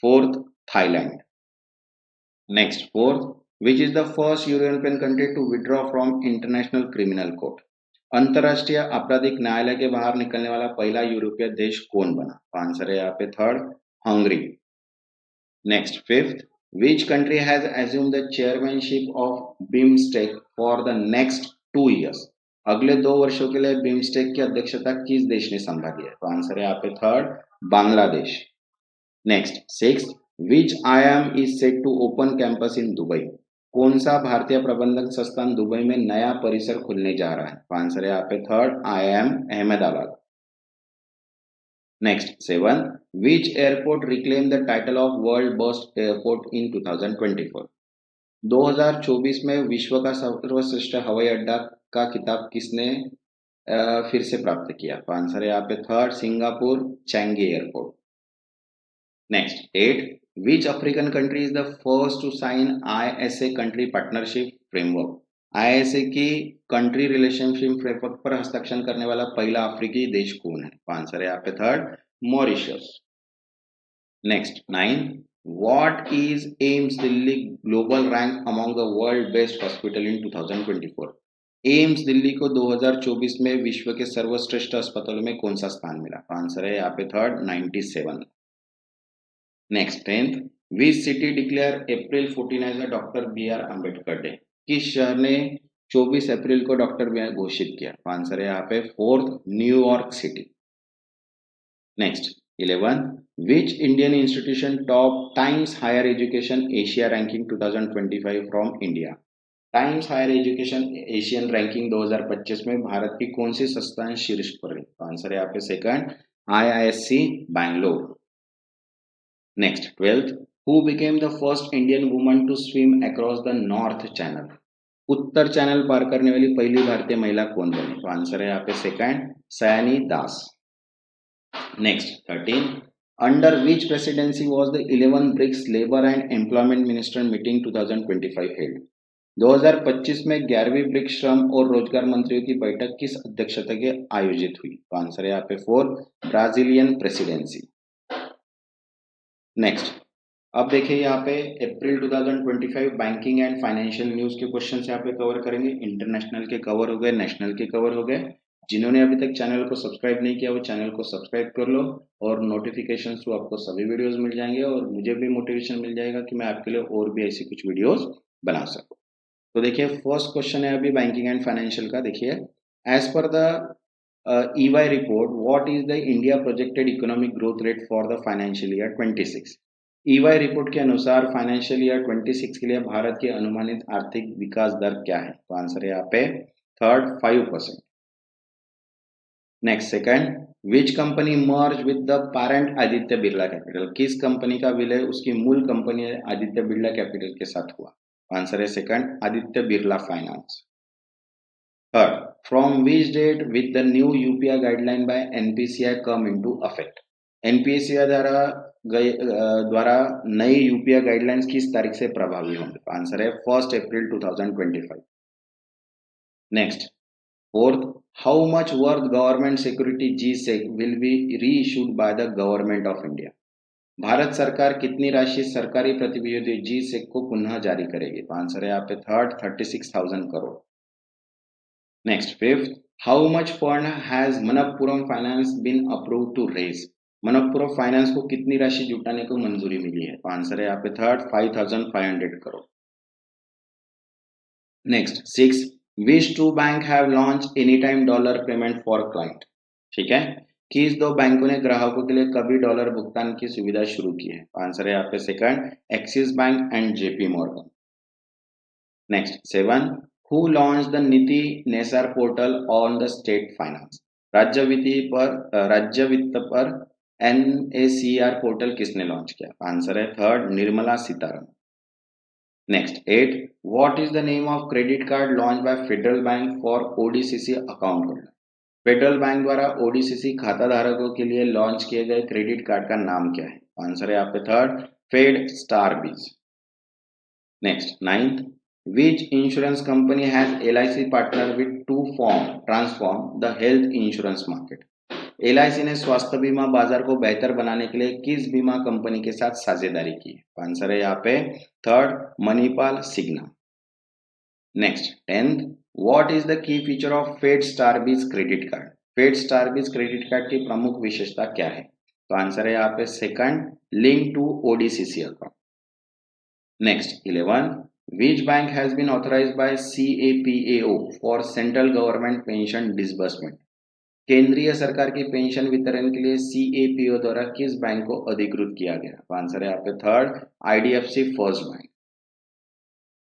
fourth, Thailand. Next fourth, which is the first European country to withdraw from International Criminal Court? अंतरराष्ट्रीय आपराधिक न्यायालय के बाहर निकलने वाला पहला यूरोपीय देश कौन बना? आंसर है यहाँ पे third, Hungary. Next fifth, which country has assume the chairmanship of BIMSTEC for the next 2 years? अगले 2 वर्षों के लिए बिम्स्टेक की अध्यक्षता किस देश ने संभाली है? तो आंसर है यहाँ पे third, Bangladesh. Next sixth, which IIM is set to open campus in Dubai? कौन सा भारतीय प्रबंधन संस्थान दुबई में नया परिसर खुलने जा रहा है? तो आंसर है यहाँ पे third, IIM Ahmedabad. Next seven, which airport reclaim the title of world best airport इन 2024? 2024 में विश्व का सर्वश्रेष्ठ हवाई अड्डा का खिताब किसने फिर से प्राप्त किया? तो आंसर है यहाँ पे third, Singapore Changi airport. Next eight, which African country is the first to sign ISA country partnership framework? ISA की कंट्री रिलेशनशिप फ्रेमवर्क पर हस्ताक्षर करने वाला पहला अफ्रीकी देश कौन है? आंसर है यहाँ पे third, Mauritius. Next nine, what is AIIMS Delhi global rank among the world best hospital in 2024? AIIMS Delhi को 2024 में विश्व के सर्वश्रेष्ठ अस्पतालों में कौन सा स्थान मिला? आंसर है यहाँ पे third, 97। Next tenth, which city declare April 14 as a doctor BR Ambedkar day? किस शहर ने 24 अप्रैल को डॉक्टर BR घोषित किया? आंसर है यहाँ पे fourth, New York city. Next 11, which Indian institution top Times Higher Education Asia ranking 2025 from India? Times Higher Education Asian ranking 2025 में भारत की कौन सी संस्थान शीर्ष पर है? आंसर है यहाँ पे second, IISc Bangalore. Next 12th, who became the first Indian woman to swim across the North Channel? उत्तर चैनल पार करने वाली पहली भारतीय महिला कौन बनी? तो आंसर है यहाँ पे second, Sayani Das. Next 13, under which presidency was the 11 BRICS labour and employment minister meeting 2025 held? 2025 में 11वीं ब्रिक्स श्रम और रोजगार मंत्रियों की बैठक किस अध्यक्षता के आयोजित हुई? तो आंसर है यहाँ पे फोर्थ, ब्राजीलियन प्रेसिडेंसी। नेक्स्ट, अब देखिए यहाँ पे अप्रैल 2025 बैंकिंग एंड फाइनेंशियल न्यूज के क्वेश्चन यहाँ पे कवर करेंगे। इंटरनेशनल के कवर हो गए, नेशनल के कवर हो गए। जिन्होंने अभी तक चैनल को सब्सक्राइब नहीं किया वो चैनल को सब्सक्राइब कर लो और नोटिफिकेशन थ्रू आपको सभी वीडियोस मिल जाएंगे और मुझे भी मोटिवेशन मिल जाएगा कि मैं आपके लिए और भी ऐसी कुछ वीडियोस बना सकूं। तो देखिए फर्स्ट क्वेश्चन है अभी बैंकिंग एंड फाइनेंशियल का। देखिए, as per the EY report, what is the India projected economic growth rate for the financial year 26? EY report के अनुसार फाइनेंशियल ईयर 26 के लिए भारत की अनुमानित आर्थिक विकास दर क्या है? तो आंसर है यहाँ पे third, 5%। Next second, which company merge with the parent Aditya Birla capital? किस कंपनी का विलय उसकी मूल कंपनी आदित्य बिरला कैपिटल के साथ हुआ? आंसर है second, Aditya Birla finance. Third, from which date with the new UPI guideline by NPCI come into effect? NPCI द्वारा नई UPI गाइडलाइंस किस तारीख से प्रभावी होंगे? आंसर है 1 अप्रैल 2025। Next fourth, how much worth government security GSEC will be reissued by the government of India? Bharat सरकार कितनी राशि सरकारी प्रतिभूति GSEC को पुनः जारी करेगी? आंसर है यहाँ पे third, 36,000 crore. Next fifth, how much fund has Manappuram Finance been approved to raise? Manappuram Finance को कितनी राशि जुटाने को मंजूरी मिली है? आंसर है यहाँ पे third, 5,500 crore. Next six, which two bank have launch any time dollar payment for client? ठीक है, किस दो बैंकों ने ग्राहकों के लिए कभी डॉलर भुगतान की सुविधा शुरू की है? आंसर है यहाँ पे second, Axis Bank and JP Morgan. Next seven, Who launched the NITI NCAER portal on the state finance? राज्य वित्त पर NACR पोर्टल किसने लॉन्च किया? आंसर है third, Nirmala Sitharaman. Next eight, what is the name of credit card launch by Federal Bank for ODCC account holder? Federal Bank द्वारा ODCC खाता धारकों के लिए लॉन्च किए गए क्रेडिट कार्ड का नाम क्या है? आंसर है यहाँ पे थर्ड, फेड स्टार बीज। Next ninth, which insurance company has LIC partnered with to transform the health insurance market? LIC ने स्वास्थ्य बीमा बाजार को बेहतर बनाने के लिए किस बीमा कंपनी के साथ साझेदारी की है? आंसर है यहाँ पे third, Manipal Cigna. Next 10th, what is the key feature of Fed Starbies credit card? Fed Starbies credit card की प्रमुख विशेषता क्या है? तो आंसर है यहाँ पे second, link to ODCC account. Next 11, which bank has been authorized by CAPAO for central government pension disbursement? केंद्रीय सरकार की पेंशन वितरण के लिए CAPO द्वारा किस बैंक को अधिकृत किया गया? तो आंसर है यहाँ पे third, IDFC first bank.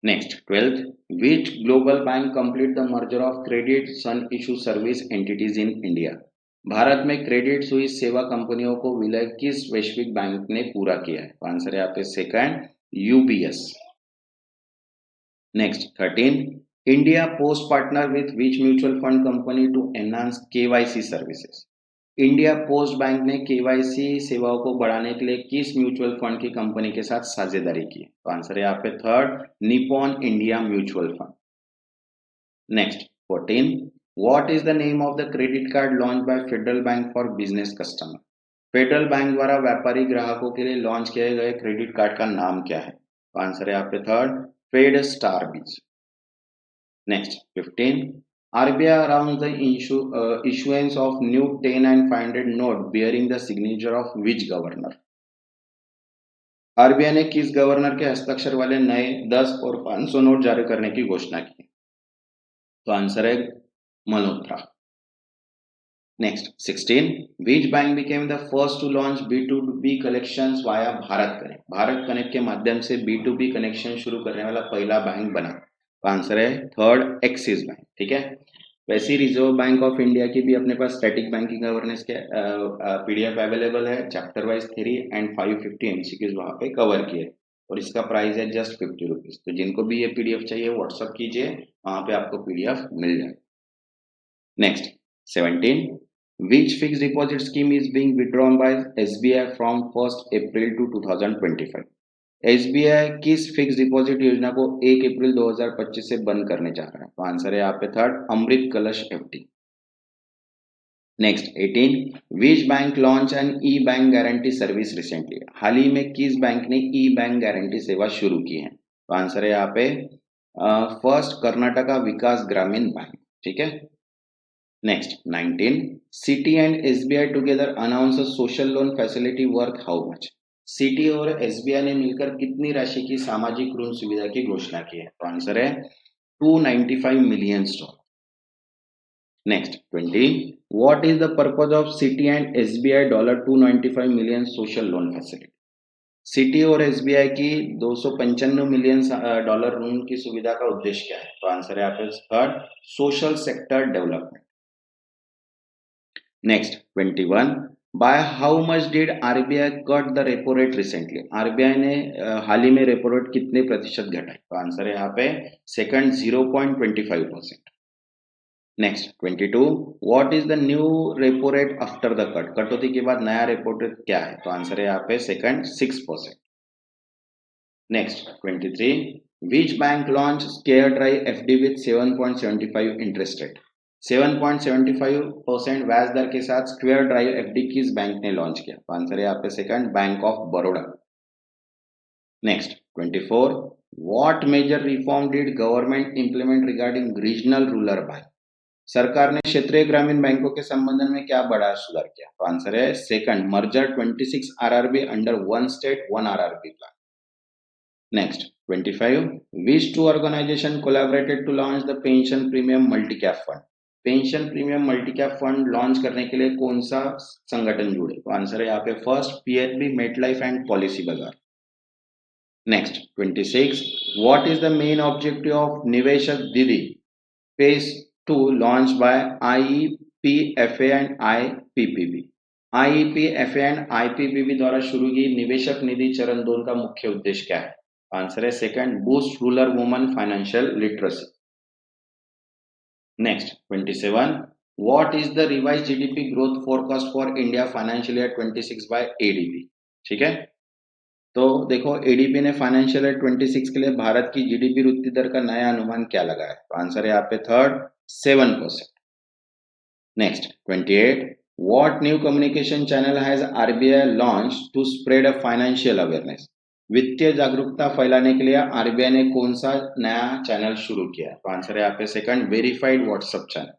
Next 12th, which global bank complete the merger of Credit Sun Issue Service entities in India? Bharat में क्रेडिट स्विस सेवा कंपनियों को विलय किस वैश्विक बैंक ने पूरा किया है? तो आंसर है यहाँ पे second, UBS। Next 13, India Post partner with which mutual fund company to enhance KYC services? India post bank ने KYC सेवाओं को बढ़ाने के लिए किस म्यूचुअल फंड की कंपनी के साथ साझेदारी की? तो आंसर है यहाँ पे third, Nippon India mutual fund. Next 14, what is the name of the credit card launch by Federal Bank for business customer? Federal Bank द्वारा व्यापारी ग्राहकों के लिए लॉन्च किए गए क्रेडिट कार्ड का नाम क्या है? तो आंसर है यहाँ पे थर्ड, फेड स्टार बीज। Next 15, RBI announced the issuance of new 10 and 500 note bearing the signature of which governor? RBI ने किस गवर्नर के हस्ताक्षर वाले नए 10 और 500 नोट जारी करने की घोषणा की? तो आंसर है Malhotra. Next 16, which bank became the first to launch B2B collections via Bharat connect? Bharat connect के माध्यम से B2B कनेक्शन शुरू करने वाला पहला बैंक बना? आंसर है थर्ड, एक्सिस बैंक। ठीक है, वैसे ही रिजर्व बैंक ऑफ इंडिया की भी अपने पास स्टैटिक बैंकिंग गवर्नेंस के PDF अवेलेबल है, chapter wise theory and 550 MCQs वहां पे कवर किए और इसका प्राइस है जस्ट 50 रुपीज। तो जिनको भी ये PDF चाहिए व्हाट्सअप कीजिए, वहां पे आपको PDF मिल जाए। Next 17, which fixed deposit scheme is being withdrawn by SBI from 1st April to 2025? SBI किस फिक्स डिपॉजिट योजना को 1 अप्रैल 2025 से बंद करने जा रहा है? तो आंसर है यहाँ पे third, Amrit Kalash FD। Next 18, which bank launch an e bank guarantee service recently? हाल ही में किस बैंक ने ई बैंक गारंटी सेवा शुरू की है? तो आंसर है यहाँ पे फर्स्ट, कर्नाटका विकास ग्रामीण बैंक। ठीक है, next 19, city and SBI together announce a social loan facility worth how much? City और SBI ने मिलकर कितनी राशि की सामाजिक ऋण सुविधा की घोषणा की है? तो आंसर है $295 million. Next 20, what is the purpose of city and SBI $295 million social loan facility? City और SBI की $295 मिलियन डॉलर ऋण की सुविधा का उद्देश्य क्या है? तो आंसर है आपके third, social sector development. Next 21, by how much did RBI cut the repo rate recently? RBI ने हाल ही में रेपो रेट कितने प्रतिशत घटाई? तो आंसर है यहाँ पे second, 0.25%। Next 22, what is the new repo rate after the cut? कटौती के बाद नया रेपो रेट क्या है? तो आंसर है यहाँ पे second, 6%। Next 23, which bank launch square drive FD with 7.75 interest rate? 7.75% ब्याज दर के साथ स्क्वायर ड्राइव FD किस बैंक ने लॉन्च किया? तो आंसर है यहाँ पे second, Bank of Baroda. Next 24, what major reform did government implement regarding regional rural bank? सरकार ने क्षेत्रीय ग्रामीण बैंकों के संबंध में क्या बड़ा सुधार किया? तो आंसर है second, merger 26 RRB under one state one RRB plan. Next 25, which two organization collaborated to launch the pension premium multi cap fund? Pension premium multi cap fund launch करने के लिए कौन सा संगठन जुड़े? तो आंसर है यहाँ पे first, PNB, MetLife and Policybazaar. Next 26, what is the main objective of Niveshak Didi phase 2 launch by IEPFA and IPPB? IEPFA and IPPB द्वारा शुरू की निवेशक निधि चरण 2 का मुख्य उद्देश्य क्या है? आंसर है second, boost rural woman financial literacy. Next 27, what is the revise GDP growth forecast for India financial year 26 by ADB? ठीक है, तो देखो ADB ने फाइनेंशियल ईयर 26 के लिए भारत की GDP वृद्धि दर का नया अनुमान क्या लगा है? तो आंसर है यहाँ पे third, 7%। Next 28, what new communication channel has RBI launch to spread a financial awareness? वित्तीय जागरूकता फैलाने के लिए आरबीआई ने कौन सा नया चैनल शुरू किया? तो आंसर है यहाँ पे second, verified WhatsApp channel.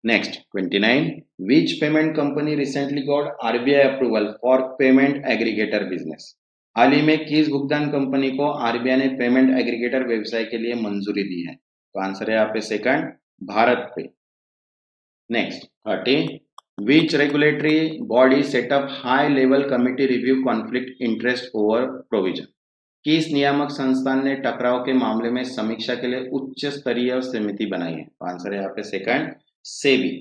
Next 29, which payment company recently got RBI approval for payment aggregator business? हाल ही में किस भुगतान कंपनी को आरबीआई ने पेमेंट एग्रीगेटर व्यवसाय के लिए मंजूरी दी है? तो आंसर है यहाँ पे सेकंड, भारत पे। Next 30, which regulatory body set up high level committee review conflict interest over provision? किस नियामक संस्थान ने टकराव के मामले में समीक्षा के लिए उच्च स्तरीय समिति बनाई है? तो आंसर है यहाँ पे second, SEBI.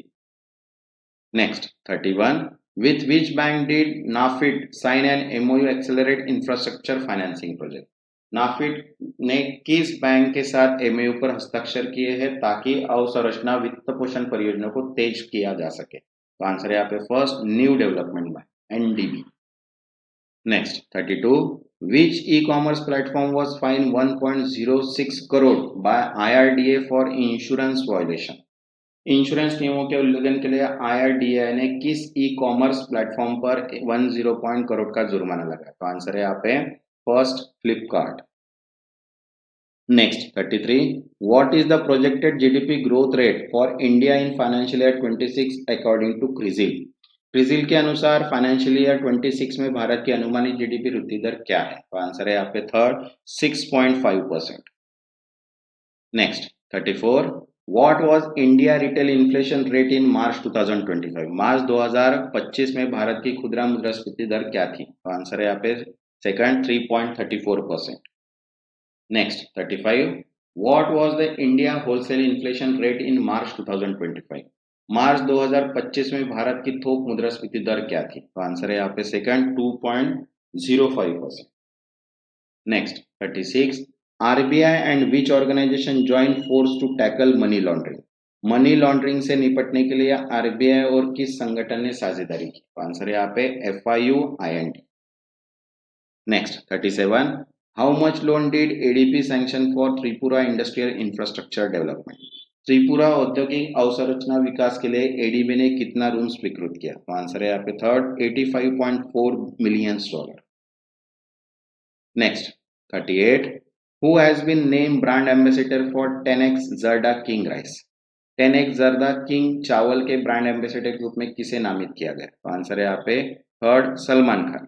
Next 31, with which bank did NAFID sign an MOU accelerate infrastructure financing project? नाफिड ने किस बैंक के साथ एमओयू पर हस्ताक्षर किए हैं ताकि अवसंरचना वित्त पोषण परियोजना को तेज किया जा सके? तो आंसर है यहाँ पे first, new development bank, NDB. Next 32, which e-commerce platform was fined 1.06 crore by IRDA for insurance violation? Insurance नियमों के उल्लंघन के लिए IRDA ने किस ई कॉमर्स प्लेटफॉर्म पर 10 करोड़ का जुर्माना लगाया? तो आंसर है यहाँ पे first, Flipkart. Next 33, what is the projected GDP growth rate for India in financial year 26 according to CRISIL? CRISIL के अनुसार फाइनेंशियल ईयर 26 में भारत की अनुमानित जीडीपी वृद्धि दर क्या है? तो आंसर है यहाँ पे third, 6.5%। Next 34, what was India retail inflation rate in March 2025? मार्च 2025 में भारत की खुदरा मुद्रास्फीति दर क्या थी? तो आंसर है यहाँ पे second, 3.34%। Next 35, what was the India wholesale inflation rate in March 2025? मार्च 2025 में भारत की थोक मुद्रास्फीति दर क्या थी? तो आंसर है यहाँ पे second, 2.05%। Next 36, RBI and which organisation join force to tackle money laundering? Money laundering से निपटने के लिए आरबीआई और किस संगठन ने साझेदारी की? तो आंसर है यहाँ पे FIU-IND। Next 37, how much loan did ADB sanction for Tripura industrial infrastructure development? Tripura औद्योगिक अवसंरचना विकास के लिए एडीबी ने कितना ऋण स्वीकृत किया? तो आंसर है यहाँ पे third, $85.4 million. Next 38, who has been named brand ambassador for 10x Zarda King Rice? 10x Zarda King चावल के ब्रांड एम्बेसडर के रूप में किसे नामित किया गया? तो आंसर है यहाँ पे third, Salman Khan.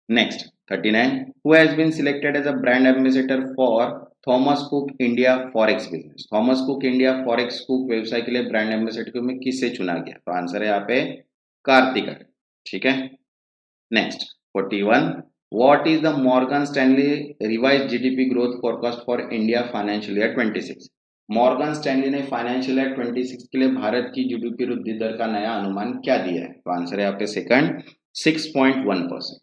Next 39, who has been selected as a brand ambassador for Thomas cook India forex business? Thomas cook India forex cook व्यवसाय के लिए ब्रांड एम्बेसडर के रूप में किसे चुना गया? तो आंसर है यहाँ पे कार्तिक। ठीक है। Next 41, what is the Morgan Stanley revised GDP growth forecast for India financial year 26? Morgan Stanley ने फाइनेंशियल ईयर 26 के लिए भारत की जीडीपी वृद्धि दर का नया अनुमान क्या दिया है? तो आंसर है यहाँ पे second, 6.1%।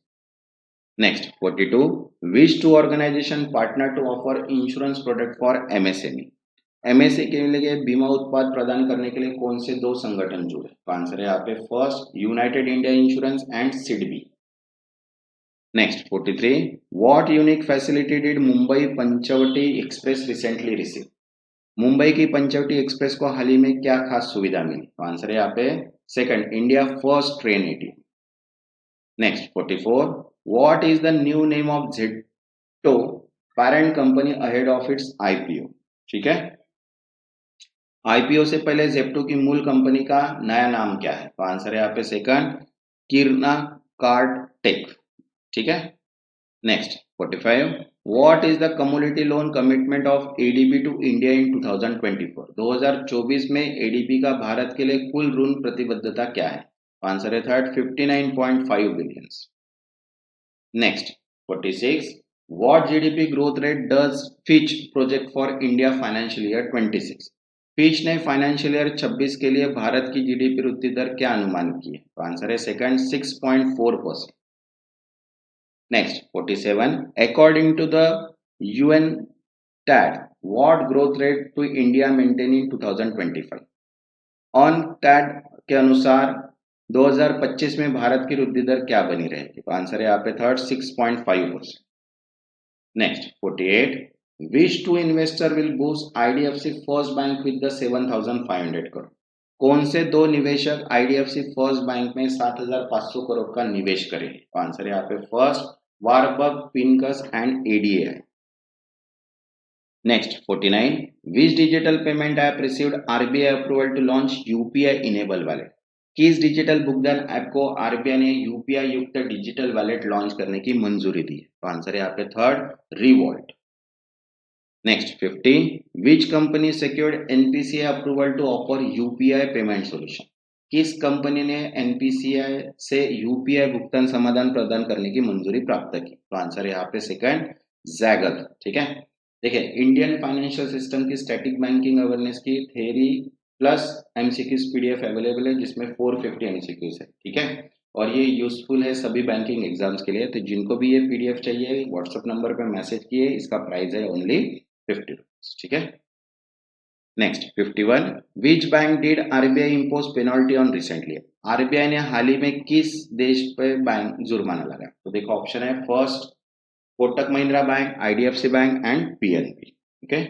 Next 42, which two organisation partner to offer insurance product for MSME? MSME के लिए बीमा उत्पाद प्रदान करने के लिए कौन से दो संगठन जुड़े? तो आंसर है यहाँ पे first, United India Insurance and SIDBI. Next 43, what unique facility did Mumbai Panchavati Express recently receive? Mumbai की पंचवटी एक्सप्रेस को हाल ही में क्या खास सुविधा मिली? तो आंसर है यहाँ पे second, India first train ATM। Next 44, what is the new name of Zepto parent company ahead of its IPO? ठीक है, IPO से पहले जेप्टो की मूल कंपनी का नया नाम क्या है? तो आंसर है यहाँ पे सेकंड, किरना कार्ड टेक। ठीक है। Next 45, what is the community loan commitment of ADB to India in 2024? 2024 में एडीबी का भारत के लिए कुल ऋण प्रतिबद्धता क्या है? आंसर है third, 59.5 billion. Next 46, what GDP growth rate does Fitch project for India financial year 26? Fitch ने फाइनेंशियल ईयर 26 के लिए भारत की जीडीपी वृद्धि दर क्या अनुमान की है? तो आंसर है second, 6.4%। Next 47, according to the UNTAD, what growth rate to India maintain in 2025? UNTAD के अनुसार 2025 में भारत की वृद्धि दर क्या बनी रहेगी? तो आंसर है यहाँ पे third, 6.5%। Next 48, which two investor will boost IDFC First Bank with the 7,500 crore? कौन से दो निवेशक आईडीएफसी फर्स्ट बैंक में 7,500 करोड़ का निवेश करें? तो आंसर है यहाँ पे first Warburg, Pincus and ADA. Next 49, which digital payment app received RBI approval to launch UPI enable wallet? किस डिजिटल भुगतान ऐप को आरबीआई ने यूपीआई युक्त डिजिटल वैलेट लॉन्च करने की मंजूरी दी है? तो आंसर है यहाँ पे third Revolut. Next 50, which company secured NPCI approval to offer UPI payment solution? किस कंपनी ने एनपीसीआई से यूपीआई भुगतान समाधान प्रदान करने की मंजूरी प्राप्त की? तो आंसर है यहाँ पे सेकंड जैगल। ठीक है, देखिए इंडियन फाइनेंशियल सिस्टम की स्टैटिक बैंकिंग अवेयरनेस की theory plus MCQs PDF available है जिसमें 450 एमसीक्यूज है। ठीक है, और ये यूजफुल है सभी बैंकिंग एग्जाम्स के लिए। तो जिनको भी ये पीडीएफ चाहिए व्हाट्सएप नंबर पे मैसेज किए, इसका प्राइस है ओनली 50 रुपीज। ठीक है, next 51, which bank did RBI impose penalty on recently? RBI ने हाल ही में किस देश पे बैंक जुर्माना लगाया? तो देखो ऑप्शन है first Kotak Mahindra bank, IDFC bank and PNB. Okay,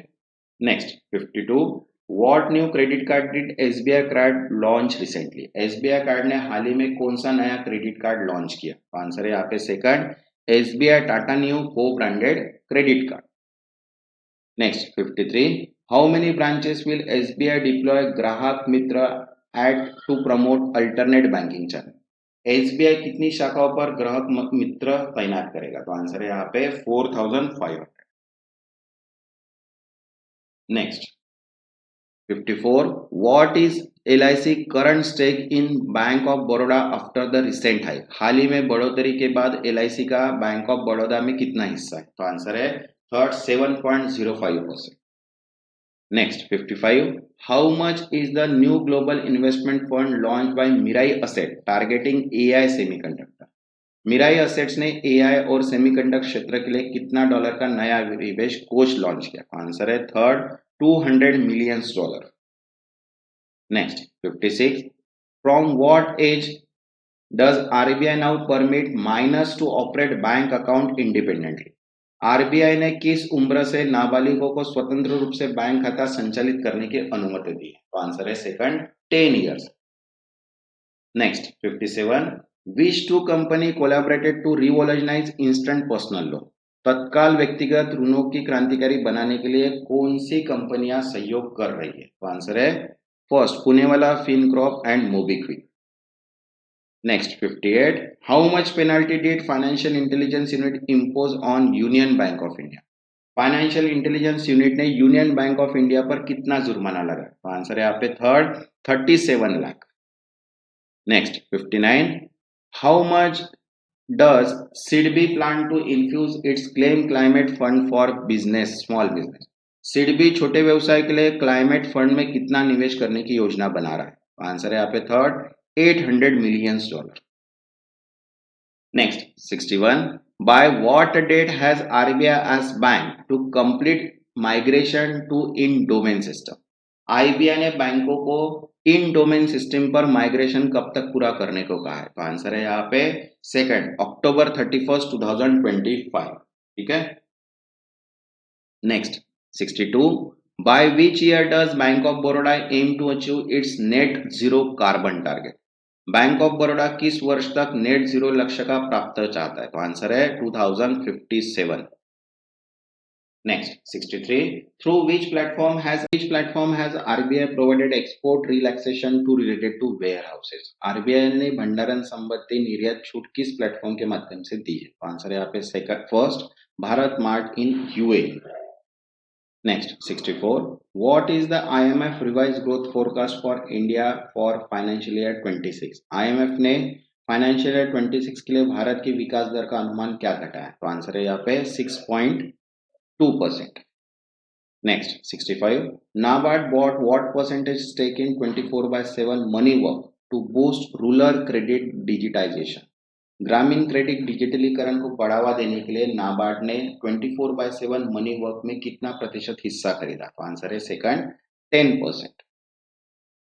next 52, what new credit card did SBI card launch recently? SBI card ने हाल ही में कौन सा नया क्रेडिट कार्ड लॉन्च किया? आंसर है यहाँ पे second SBI Tata Neu co branded credit card. Next 53, how many branches will SBI deploy Grahak Mitra at to promote alternate banking channel? SBI कितनी शाखाओं पर ग्राहक मित्र तैनात करेगा? तो आंसर है यहाँ पे 4,500। Next 54, what is LIC current stake in bank of Baroda after the recent hike? हाल ही में बढ़ोतरी के बाद LIC का बैंक ऑफ बड़ौदा में कितना हिस्सा है? तो आंसर है third 7.05%। Next 55, how much is the new global investment fund launch by Mirae Asset targeting AI semiconductor? Mirae Assets ने एआई और सेमीकंडक्टर क्षेत्र के लिए कितना डॉलर का नया निवेश कोष लॉन्च किया? आंसर है third 200 million dollar. Next 56, from what age does RBI now permit minors to operate bank account independently? RBI ने किस उम्र से नाबालिगों को स्वतंत्र रूप से बैंक खाता संचालित करने की अनुमति दी? तो आंसर है second 10 years. Next 57, which two company collaborated to revolutionise instant personal loan? तत्काल व्यक्तिगत ऋणों की क्रांतिकारी बनाने के लिए कौन सी कंपनियां सहयोग कर रही है? तो आंसर है फर्स्ट पुणे वाला फिनक्रॉप and MobiKwik. Next 58, how much penalty did Financial Intelligence Unit impose on Union Bank of India? Financial intelligence unit ने यूनियन बैंक ऑफ इंडिया पर कितना जुर्माना लगाया? तो आंसर है यहाँ पे third 37 lakh. Next 59, how much does SIDBI plan to infuse its claim climate fund for business small business? SIDBI छोटे व्यवसाय के लिए क्लाइमेट फंड में कितना निवेश करने की योजना बना रहा है? तो आंसर है यहाँ पे third 800 million dollar. Next 61, by what date has RBI asked bank to complete migration to in domain system? IBI ने बैंकों को इन डोमेन सिस्टम पर माइग्रेशन कब तक पूरा करने को कहा है? तो आंसर है यहाँ पे सेकंड अक्टूबर 31, 2025। ठीक है, next 62, by which year does Bank of Baroda aim to achieve its net zero carbon target? Bank of Baroda किस वर्ष तक नेट जीरो लक्ष्य का प्राप्त चाहता है? तो आंसर है 2057। Next 63, through which platform has RBI provided export relaxation to related to warehouses? RBI ने भंडारण संबंधी निर्यात छूट किस प्लेटफॉर्म के माध्यम से दी है? तो आंसर है यहाँ पे second first Bharat mart in UAE. Next 64, what is the IMF revised growth forecast for India for financial year 26? IMF ने फाइनेंशियल ईयर 26 के लिए भारत की विकास दर का अनुमान क्या घटा है? तो आंसर है यहाँ पे 6.2%। Next 65, NABARD bought what percentage stake in 24/7 money work to boost rural credit digitisation? ग्रामीण क्रेडिट डिजिटलीकरण को बढ़ावा देने के लिए नाबार्ड ने 24/7 मनी वर्क में कितना प्रतिशत हिस्सा खरीदा? तो आंसर है second 10%।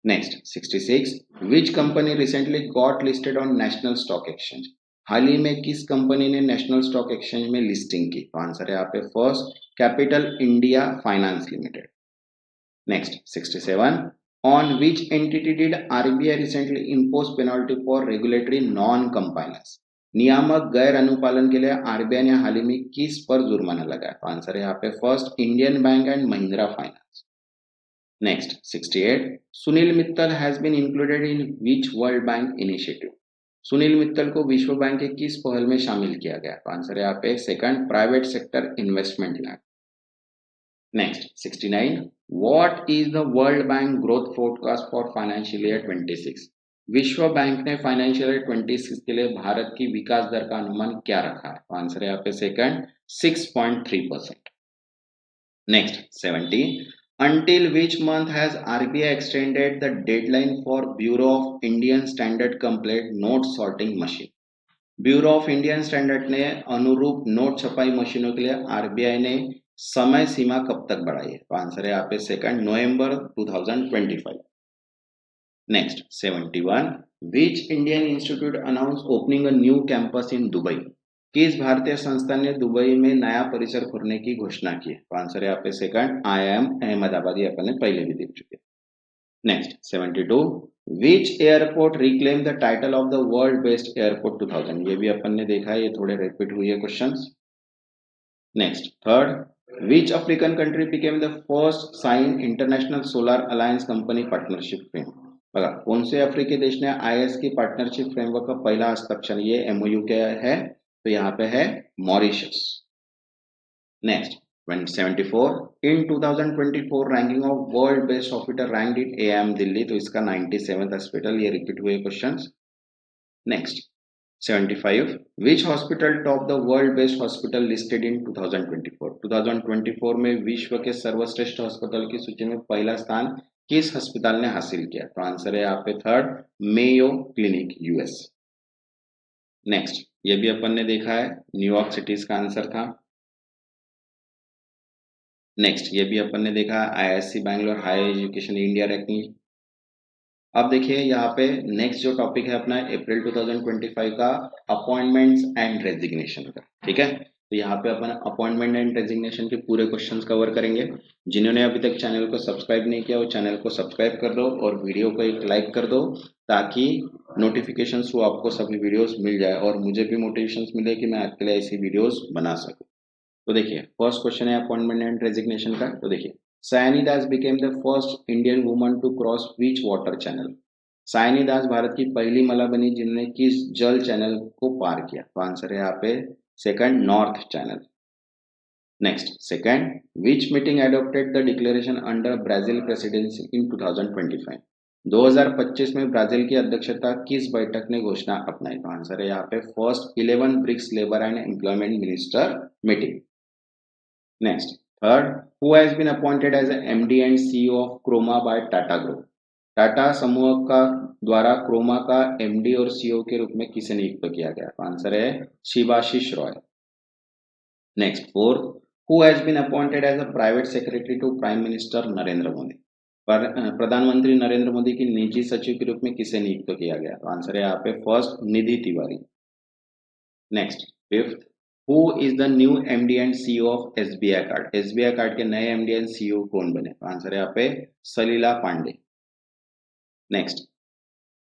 Next 66, which company recently got listed on national stock exchange? हाल ही में किस कंपनी ने नेशनल स्टॉक एक्सचेंज में लिस्टिंग की? तो आंसर है यहाँ पे first capital India finance limited. Next 67, on which entity did RBI recently impose penalty for regulatory non compliance? नियामक गैर अनुपालन के लिए आरबीआई ने हाल ही में किस पर जुर्माना लगाया? तो आंसर है यहाँ पे first Indian Bank and Mahindra Finance. Next 68, Sunil Mittal has been included in which World Bank initiative? Sunil Mittal को विश्व बैंक के किस पहल में शामिल किया गया? तो आंसर है यहाँ पे second private sector investment lab. Next 69, what is the World bank growth forecast for financial year 26? विश्व बैंक ने फाइनेंशियल ईयर 26 के लिए भारत की विकास दर का अनुमान क्या रखा है? तो आंसर है यहाँ पे second 6.3%। Next 70, until which month has RBI extended the deadline for Bureau of Indian Standard Compliant note sorting machine? Bureau of Indian standard ने अनुरूप नोट छपाई मशीनों के लिए आरबीआई ने समय सीमा कब तक बढ़ाई है? तो आंसर है यहाँ पे second November 2025। Next 71, which Indian institute announce opening a new campus in Dubai? किस भारतीय संस्थान ने दुबई में नया परिसर खोलने की घोषणा की है? तो आंसर है यहाँ पे सेकंड IIM अहमदाबाद, ये अपन ने पहले भी देख चुके। Next 72, which airport reclaim the title of the world best airport 2000? ये भी अपन ने देखा है, ये थोड़े रिपीट हुई है questions. Next third, which African country became the first sign International Solar Alliance company partnership frame? बघा कौन से अफ्रीकी देश ने आईएस की पार्टनरशिप फ्रेमवर्क का पहला हस्ताक्षर, ये एमओयू क्या है? तो यहाँ पे है Mauritius. Next 74, in 2024 ranking of world best hospital ranked in am Delhi, तो इसका 97th हॉस्पिटल, ये रिपीट हुए questions. Next 75, which hospital top the world best hospital listed in 2024? 2024 में विश्व के सर्वश्रेष्ठ हॉस्पिटल की सूची में पहला स्थान किस अस्पताल ने हासिल किया? तो आंसर है यहाँ पे third Mayo Clinic US. Next, ये भी अपन ने देखा है, न्यूयॉर्क सिटीज का आंसर था। नेक्स्ट, ये भी अपन ने देखा IISc Bangalore higher education India ranking. अब देखिए यहाँ पे नेक्स्ट जो टॉपिक है अपना अप्रैल 2025 का अपॉइंटमेंट्स एंड रेजिग्नेशन का, ठीक है। तो यहाँ पे अपन अपॉइंटमेंट एंड रेजिग्नेशन के पूरे क्वेश्चंस कवर करेंगे। जिन्होंने अभी तक चैनल को सब्सक्राइब नहीं किया वो चैनल को सब्सक्राइब कर दो और वीडियो को एक लाइक कर दो, ताकि नोटिफिकेशन थ्रू आपको सभी वीडियोस मिल जाए और मुझे भी मोटिवेशन मिले कि मैं आपके लिए ऐसी वीडियोस बना सकूं। तो देखिए फर्स्ट क्वेश्चन है अपॉइंटमेंट एंड रेजिग्नेशन का। तो देखिए, Sayani Das became the first Indian woman to cross which water channel? Sayani Das Bharat की पहली महिला बनी जिन्होंने किस जल चैनल को पार किया? तो आंसर है यहाँ पे second North Channel. Next second, which meeting adopted the declaration under Brazil presidency in 2025? 2025 में ब्राजील की अध्यक्षता किस बैठक ने घोषणा अपनाई? तो आंसर है यहाँ पे first 11 BRICS labour and employment minister meeting. Next, third, who has been appointed as a MD and CEO of Croma by Tata Group? Tata समूह का द्वारा क्रोमा का एमडी और सीईओ के रूप में किसे नियुक्त किया गया? तो आंसर है Shivashish Roy. Next fourth, who has been appointed as a private secretary to prime minister Narendra Modi? प्रधानमंत्री नरेंद्र मोदी की निजी सचिव के रूप में किसे नियुक्त किया गया? तो आंसर है यहाँ पे first Nidhi Tiwari. Next fifth, who is the new MD and CEO of SBI card? SBI card के नए एमडी एंड सीईओ कौन बने? तो आंसर है यहाँ पे Salila Pandey. Next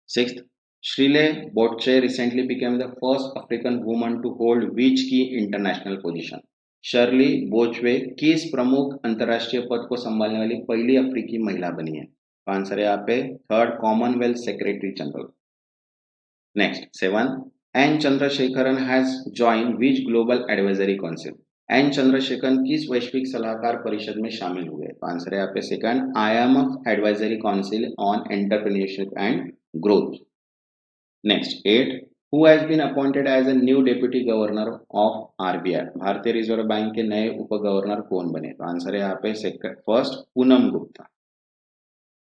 sixth, Shirley Botchwey recently became the first African woman to hold which key international position? Shirley बोचवे किस प्रमुख अंतरराष्ट्रीय पद को संभालने वाली पहली अफ्रीकी महिला बनी है? तो आंसर है यहाँ पे third Commonwealth secretary general. Next seven, N Chandrasekaran has join which global advisory council? N Chandrasekaran किस वैश्विक सलाहकार परिषद में शामिल हुए? तो आंसर है यहाँ पे second IMF advisory council on entrepreneurship and growth. Next eight, who has been appointed as a new deputy governor of RBI? भारतीय रिजर्व बैंक के नए उप गवर्नर कौन बने? तो आंसर है यहाँ पे first Poonam Gupta.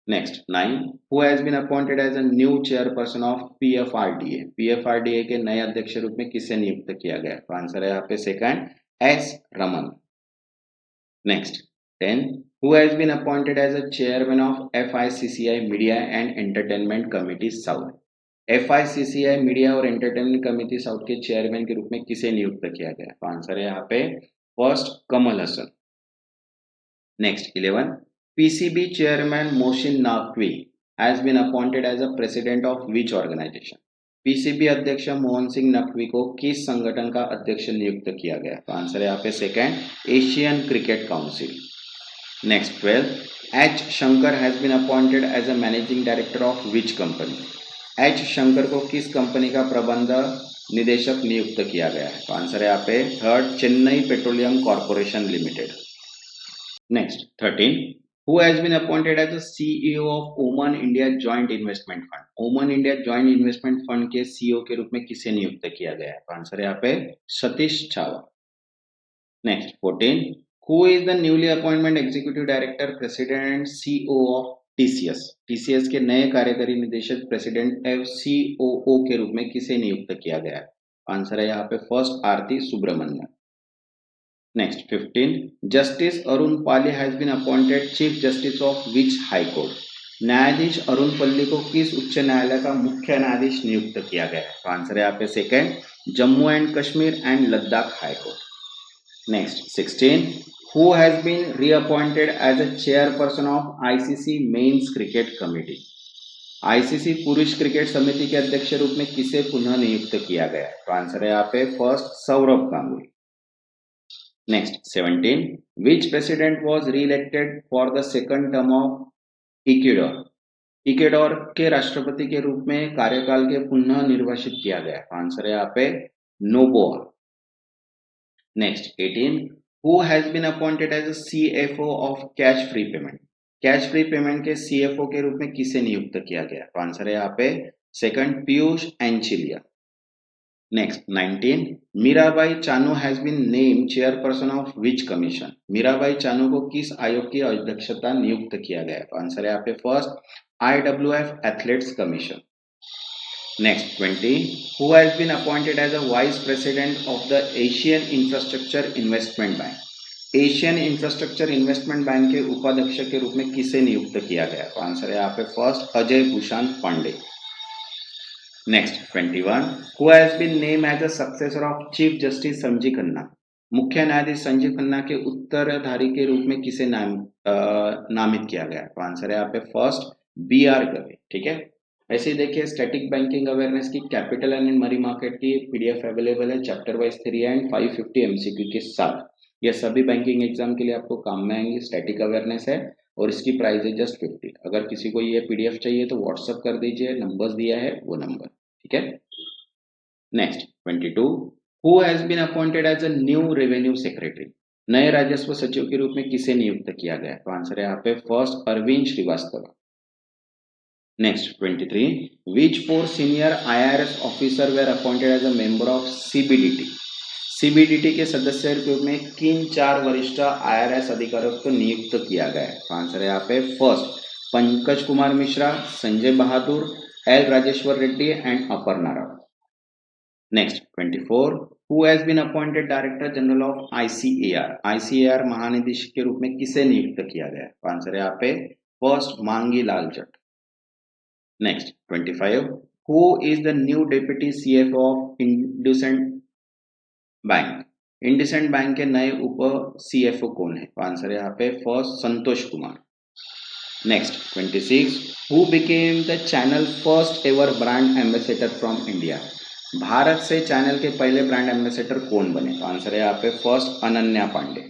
Next 9, who has been appointed as a new chairperson of PFRDA? PFRDA के नए अध्यक्ष रूप में किसे नियुक्त किया गया? तो आंसर है यहाँ पे second S Raman. Next 10, who has been appointed as a chairman of FICCI media and entertainment committee south? FICCI media और एंटरटेनमेंट कमिटी साउथ के चेयरमैन के रूप में किसे नियुक्त किया गया? तो आंसर है यहाँ पे first Kamal Haasan. Next 11, PCB chairman Mohsin Naqvi has been appointed as a president of which organization? PCB अध्यक्ष मोहन सिंह नकवी को किस संगठन का अध्यक्ष नियुक्त किया गया? तो आंसर है यहाँ पे second, Asian Cricket Council. Next 12, H Shankar has been appointed as a managing director of which company? H Shankar को किस कंपनी का प्रबंध निदेशक नियुक्त किया गया है? तो आंसर है यहाँ पे third, Chennai petroleum corporation limited. Next 13, who has been appointed as the CEO of Oman India Joint Investment Fund? ओमन इंडिया जॉइंट इन्वेस्टमेंट फंड के सीईओ के रूप में किसे नियुक्त किया गया है? तो आंसर है यहाँ पे Satish Chhawa. Next 14, who is the newly appointment executive director, president and CEO of TCS? TCS के नए कार्यकारी निदेशक, प्रेसिडेंट एवं COO के रूप में किसे नियुक्त किया गया है? आंसर है यहाँ पे first, Aarti Subramaniam. Next 15, Justice Arun Pali has been appointed Chief Justice of which High Court? न्यायाधीश अरुण पल्ली को किस उच्च न्यायालय का मुख्य न्यायाधीश नियुक्त किया गया है? तो आंसर है यहाँ पे second, Jammu and Kashmir and Ladakh high court. Next 16, who has been reappointed as a chairperson of ICC men's cricket committee? ICC पुरुष क्रिकेट समिति के अध्यक्ष रूप में किसे पुनः नियुक्त किया गया है? तो आंसर है यहाँ पे first, Saurabh Ganguly. Next 17, which president was re-elected for the second term of Ecuador? Ecuador के राष्ट्रपति के रूप में कार्यकाल के पुनः निर्वाचित किया गया? आंसर है यहाँ पे Noboa. Next 18, who has been appointed as a CFO of cash free payment? Cash free payment के CFO के रूप में किसे नियुक्त किया गया? तो आंसर है यहाँ पे सेकंड, पीयूष एंचिलिया। Next 19, Mirabai Chanu has been name chairperson of which commission? Mirabai Chanu को किस आयोग की अध्यक्षता नियुक्त किया गया? तो आंसर है यहाँ पे first, IWF athletes commission. Next 20, who has been appointed as a vice president of the Asian Infrastructure Investment Bank? Asian Infrastructure Investment Bank के उपाध्यक्ष के रूप में किसे नियुक्त किया गया? तो आंसर है यहाँ पे first, Ajay Bhushan Pandey. Next 21, who has been named as a successor of Chief Justice Sanjeev Khanna? मुख्य न्यायाधीश संजीव खन्ना के उत्तराधारी के रूप में किसे नामित किया गया? तो आंसर है यहाँ पे फर्स्ट, BR गवे। ठीक है, ऐसे ही देखिए स्टैटिक बैंकिंग अवेयरनेस की कैपिटल एंड मनी मार्केट की PDF अवेलेबल है, chapter wise three and 550 MCQ के साथ। यह सभी बैंकिंग एग्जाम के लिए आपको काम में आएंगे। स्टैटिक अवेयरनेस है और इसकी प्राइस है जस्ट 50। अगर किसी को ये PDF चाहिए तो व्हाट्सअप कर दीजिए, नंबर्स दिया है वो नंबर। ठीक है। Next 22, who has been appointed as a new revenue secretary? नए राजस्व सचिव के रूप में किसे नियुक्त किया गया? तो आंसर है यहाँ पे फर्स्ट, अरविंद श्रीवास्तव। नेक्स्ट 23, विच 4 senior IRS officer were appointed as a member of CBDT? CBDT के सदस्य के रूप में किन 4 वरिष्ठ IRS अधिकारियों को नियुक्त किया गया है? तो आंसर है यहाँ पे first, Pankaj Kumar Mishra, Sanjay Bahadur, L. Rajeshwar Reddy and Aparna Rao. Next 24, who has been appointed Director General of ICAR? ICAR महानिदेशक के रूप में किसे नियुक्त किया गया? तो आंसर है यहाँ पे first, Mangi Lal Jat. Next 25, who is the new Deputy CFO of IndusInd bank? IndusInd bank के नए उप CFO कौन है? तो आंसर है यहाँ पे first, Santosh Kumar. Next 26, who became the channel first ever brand ambassador from India? Bharat से चैनल के पहले ब्रांड एम्बेसडर कौन बने? तो आंसर है यहाँ पे first, Ananya Pandey.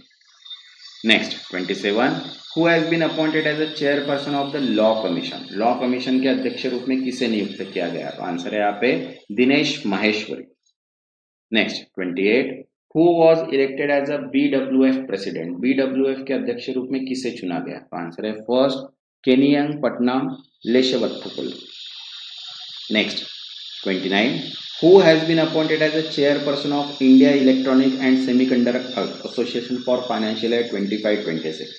Next 27, who has been appointed as a chairperson of the law commission? Law commission के अध्यक्ष रूप में किसे नियुक्त किया गया? तो आंसर है यहाँ पे Dinesh Maheshwari. Next 28, who was elected as a BWF president? BWF के अध्यक्ष रूप में किसे चुना गया? तो आंसर है फर्स्ट, केनियंग पटनाम लेशवत्थकुल। Next 29, who has been appointed as a chairperson of India Electronic and Semiconductor Association for Financial Year 25-26?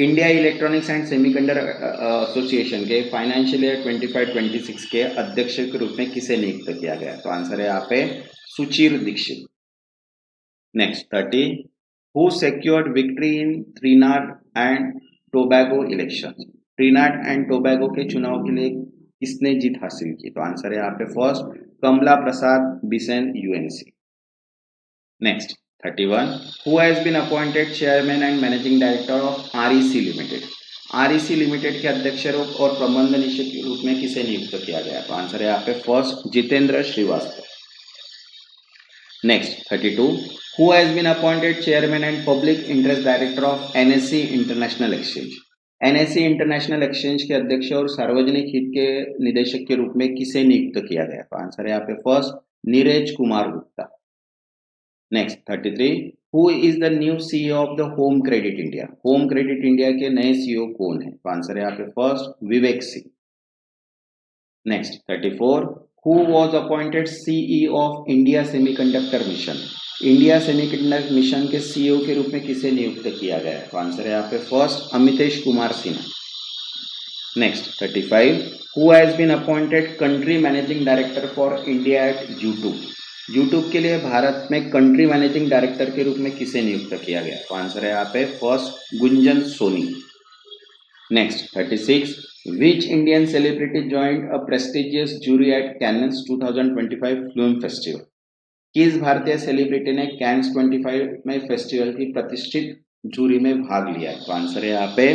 India electronics and semiconductor association के फाइनेंशियल ईयर 25-26 के अध्यक्ष के रूप में किसे नियुक्त किया गया? तो आंसर है यहाँ पे Suchir Dixit. Next 30, who secured victory in Trinidad and Tobago elections? Trinidad and Tobago के चुनाव के लिए किसने जीत हासिल की? तो आंसर है यहाँ पे first, Kamla Prasad Bissessar UNC। Next 31, who has been appointed chairman and managing director of REC Limited? REC limited के अध्यक्ष और प्रबंध निदेशक के रूप में किसे नियुक्त किया गया? तो आंसर है यहाँ पे first Jitendra Srivastava. Next 32, who has been appointed chairman and public interest director of NSC international exchange? NSC international exchange के अध्यक्ष और सार्वजनिक हित के निदेशक के रूप में किसे नियुक्त किया गया? तो आंसर है यहाँ पे first Neeraj Kumar Gupta. Next 33, who is the new CEO of the home credit India? Home credit India के नए सीईओ कौन है? तो आंसर है यहाँ पे first Vivek Singh. Next 34, who was appointed CEO of India semiconductor mission? India semiconductor mission के सीईओ के रूप में किसे नियुक्त किया गया? तो आंसर है यहाँ पे first Amitesh Kumar Sinha. Next 35, who has been appointed country managing director for India at YouTube? YouTube के लिए भारत में कंट्री मैनेजिंग डायरेक्टर के रूप में किसे नियुक्त किया गया? तो आंसर है यहाँ पे first Gunjan Soni. Next 36, which Indian celebrity joined a prestigious jury at Cannes 2025 film festival? किस भारतीय सेलिब्रिटी ने कैन्स 25 में फेस्टिवल की प्रतिष्ठित जूरी में भाग लिया? तो आंसर है यहाँ पे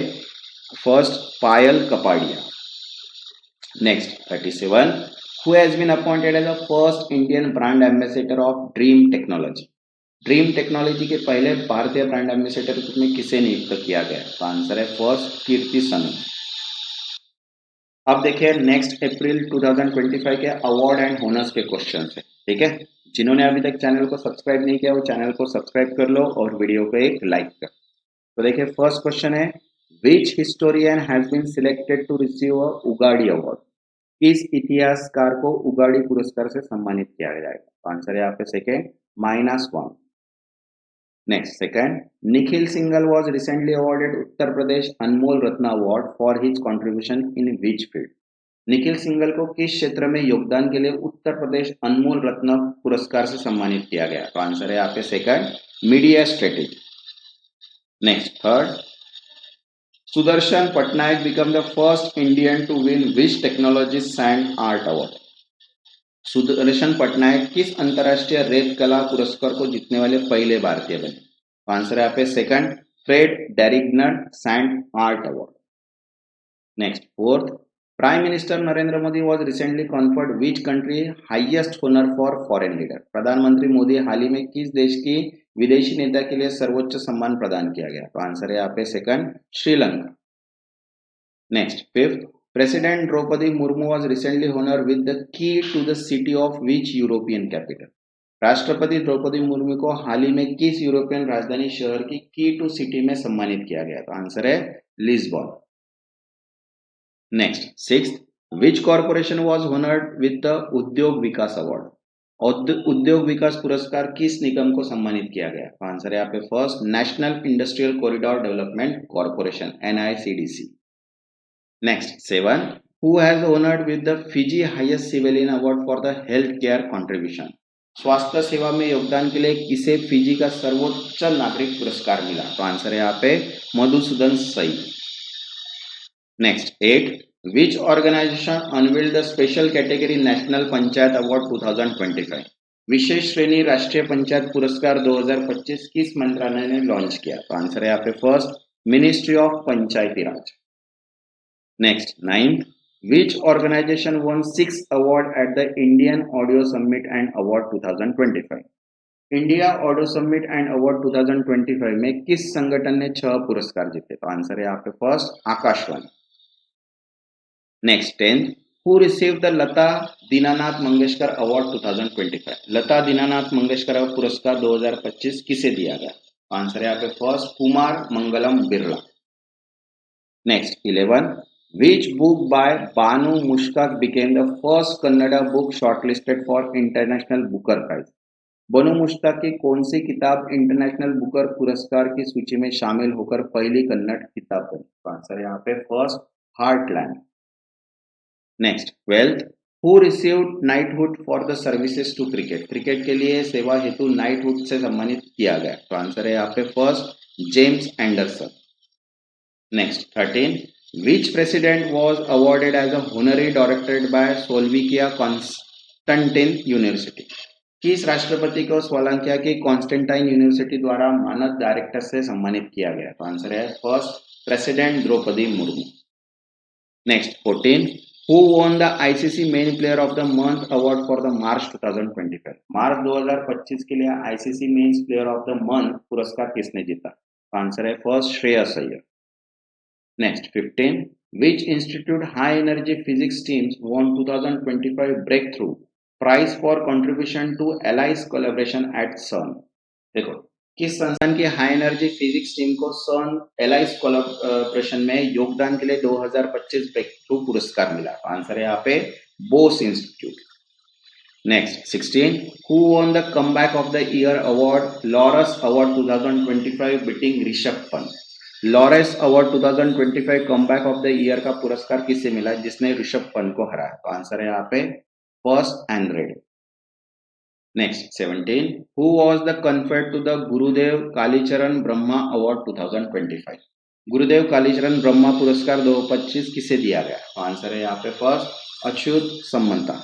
first pile Kapadia. Next 37, who has been appointed as the first Indian brand ambassador of Dream Technology? Dream technology के पहले भारतीय ब्रांड एम्बेसडर में किसे नियुक्त किया गया? तो आंसर है फर्स्ट कीर्ति सनू। अब देखिए नेक्स्ट अप्रैल 2025 के अवार्ड एंड होनर्स के क्वेश्चन है, ठीक है। जिन्होंने अभी तक चैनल को सब्सक्राइब नहीं किया वो चैनल को सब्सक्राइब कर लो और वीडियो को एक लाइक कर। तो देखिए फर्स्ट क्वेश्चन है, which historian has been selected to receive a Ugadi award? किस इतिहासकार को उगाड़ी पुरस्कार से सम्मानित किया जाएगा? आंसर है यहाँ पे second -1। Next second, Nikhil single was recently awarded Uttar Pradesh Anmol Ratna award for his contribution in which field? Nikhil single को किस क्षेत्र में योगदान के लिए उत्तर प्रदेश अनमोल रत्न पुरस्कार से सम्मानित किया गया? तो आंसर है यहाँ पे second media strategy. Next third, Sudarshan Patnaik become the first Indian to win which technology sand art award? Sudarshan Patnaik किस अंतरराष्ट्रीय रेत कला पुरस्कार को जीतने वाले पहले भारतीय बने? आंसर है यहाँ पे second Fred Darrington sand art award. Next fourth, prime minister Narendra Modi was recently conferred which country highest honour for foreign leader? प्रधानमंत्री मोदी हाल ही में किस देश की विदेशी नेता के लिए सर्वोच्च सम्मान प्रदान किया गया? तो आंसर है यहाँ पे second Sri Lanka. Next fifth, president Draupadi Murmu was recently honoured with the key to the city of which European capital? राष्ट्रपति द्रौपदी मुर्मू को हाल ही में किस यूरोपियन राजधानी शहर की की टू सिटी में सम्मानित किया गया? तो आंसर है Lisbon. Next sixth, which corporation was honoured with the उद्योग विकास अवार्ड? उद्योग विकास पुरस्कार किस निगम को सम्मानित किया गया? तो आंसर है यहाँ पे first national industrial corridor development corporation NICDC। Next 7, who has honored with the Fiji highest civilian award for the health care contribution? स्वास्थ्य सेवा में योगदान के लिए किसे फिजी का सर्वोच्च नागरिक पुरस्कार मिला? तो आंसर है यहाँ पे Madhusudan Sai. Next 8, which organisation unveiled the special category national panchayat award 2025? विशेष श्रेणी राष्ट्रीय पंचायत पुरस्कार 2025 किस मंत्रालय ने लॉन्च किया? तो आंसर है यहाँ पे first ministry of Panchayati Raj. Next 9th, which organization won 6 award at the Indian Audio Summit and Award 2025? India audio summit and award 2025 में किस संगठन ने 6 पुरस्कार जीते? तो आंसर है यहाँ पे first Akashvani. Next 10th, who received the Lata Dinanath Mangeshkar award 2025? लता दीनानाथ मंगेशकर पुरस्कार 2025 किसे दिया गया? आंसर है यहाँ पे first Kumar Mangalam Birla. Next 11, which book by Banu Mushkak became the first Kannada book shortlisted for International Booker Prize? बनु मुश्ताक की कौन सी किताब इंटरनेशनल बुकर पुरस्कार की सूची में शामिल होकर पहली कन्नड़ किताब बनी? आंसर यहाँ पे first heartland. Next 12th, who received knighthood for the services to cricket? Cricket के लिए सेवा हेतु नाइटहुड से सम्मानित किया गया। तो आंसर है यहाँ पे first James Anderson. Next 13, which president was awarded as a honorary doctorate by Slovakia Constantine University? किस राष्ट्रपति को स्लोवाकिया की कॉन्स्टेंटाइन यूनिवर्सिटी द्वारा मानद डायरेक्टर से सम्मानित किया गया? तो आंसर है first president Draupadi Murmu. Next 14, who won the ICC men player of the month award for the March 2025? मार्च 2025 के लिए ICC men's player of the month पुरस्कार किसने जीता? आंसर है first Shreyas Iyer. Next 15, which institute high energy physics teams won 2025 breakthrough prize for contribution to allies collaboration at CERN? देखो, किस संस्थान की हाई एनर्जी फिजिक्स टीम को CERN एलाइज कोलैबोरेशन में योगदान के लिए 2025 ब्रेकथ्रू पुरस्कार मिला? आंसर है यहाँ पे Bose institute. Next 16, who won the comeback of the year award, Laurus award 2025 beating Rishabh Pant? Lawrence award 2025 comeback of the year का पुरस्कार किसे मिला जिसने ऋषभ पंत को हराया? तो आंसर है यहाँ पे first Andrade. Next 17, who was the conferred to the Gurudev Kalicharan Brahma award 2025? गुरुदेव कालीचरण ब्रह्मा पुरस्कार 2025 किसे दिया गया? तो आंसर है यहाँ पे first Achyut Samantha.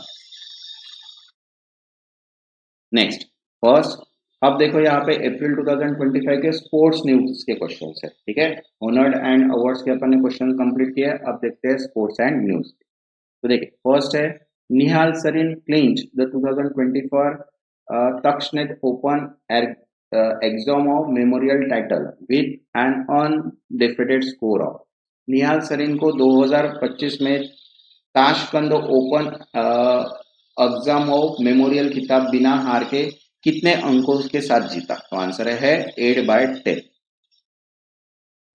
Next first, अब देखो यहाँ पे अप्रैल 2025 के स्पोर्ट्स न्यूज के क्वेश्चन है, ठीक है। ऑनर्ड एंड अवार्ड्स के अपन ने क्वेश्चन कंप्लीट किया। अब देखते हैं स्पोर्ट्स एंड न्यूज। तो देखिए फर्स्ट है, Nihal Sarin clinch the 2024 Takshashila open Agzamov memorial title with an undefeated score of. Nihal Sarin को 2025 में ताशकंद ओपन एक्सोमोव मेमोरियल खिताब बिना हार के कितने अंकों के साथ जीता? तो आंसर है 8/10।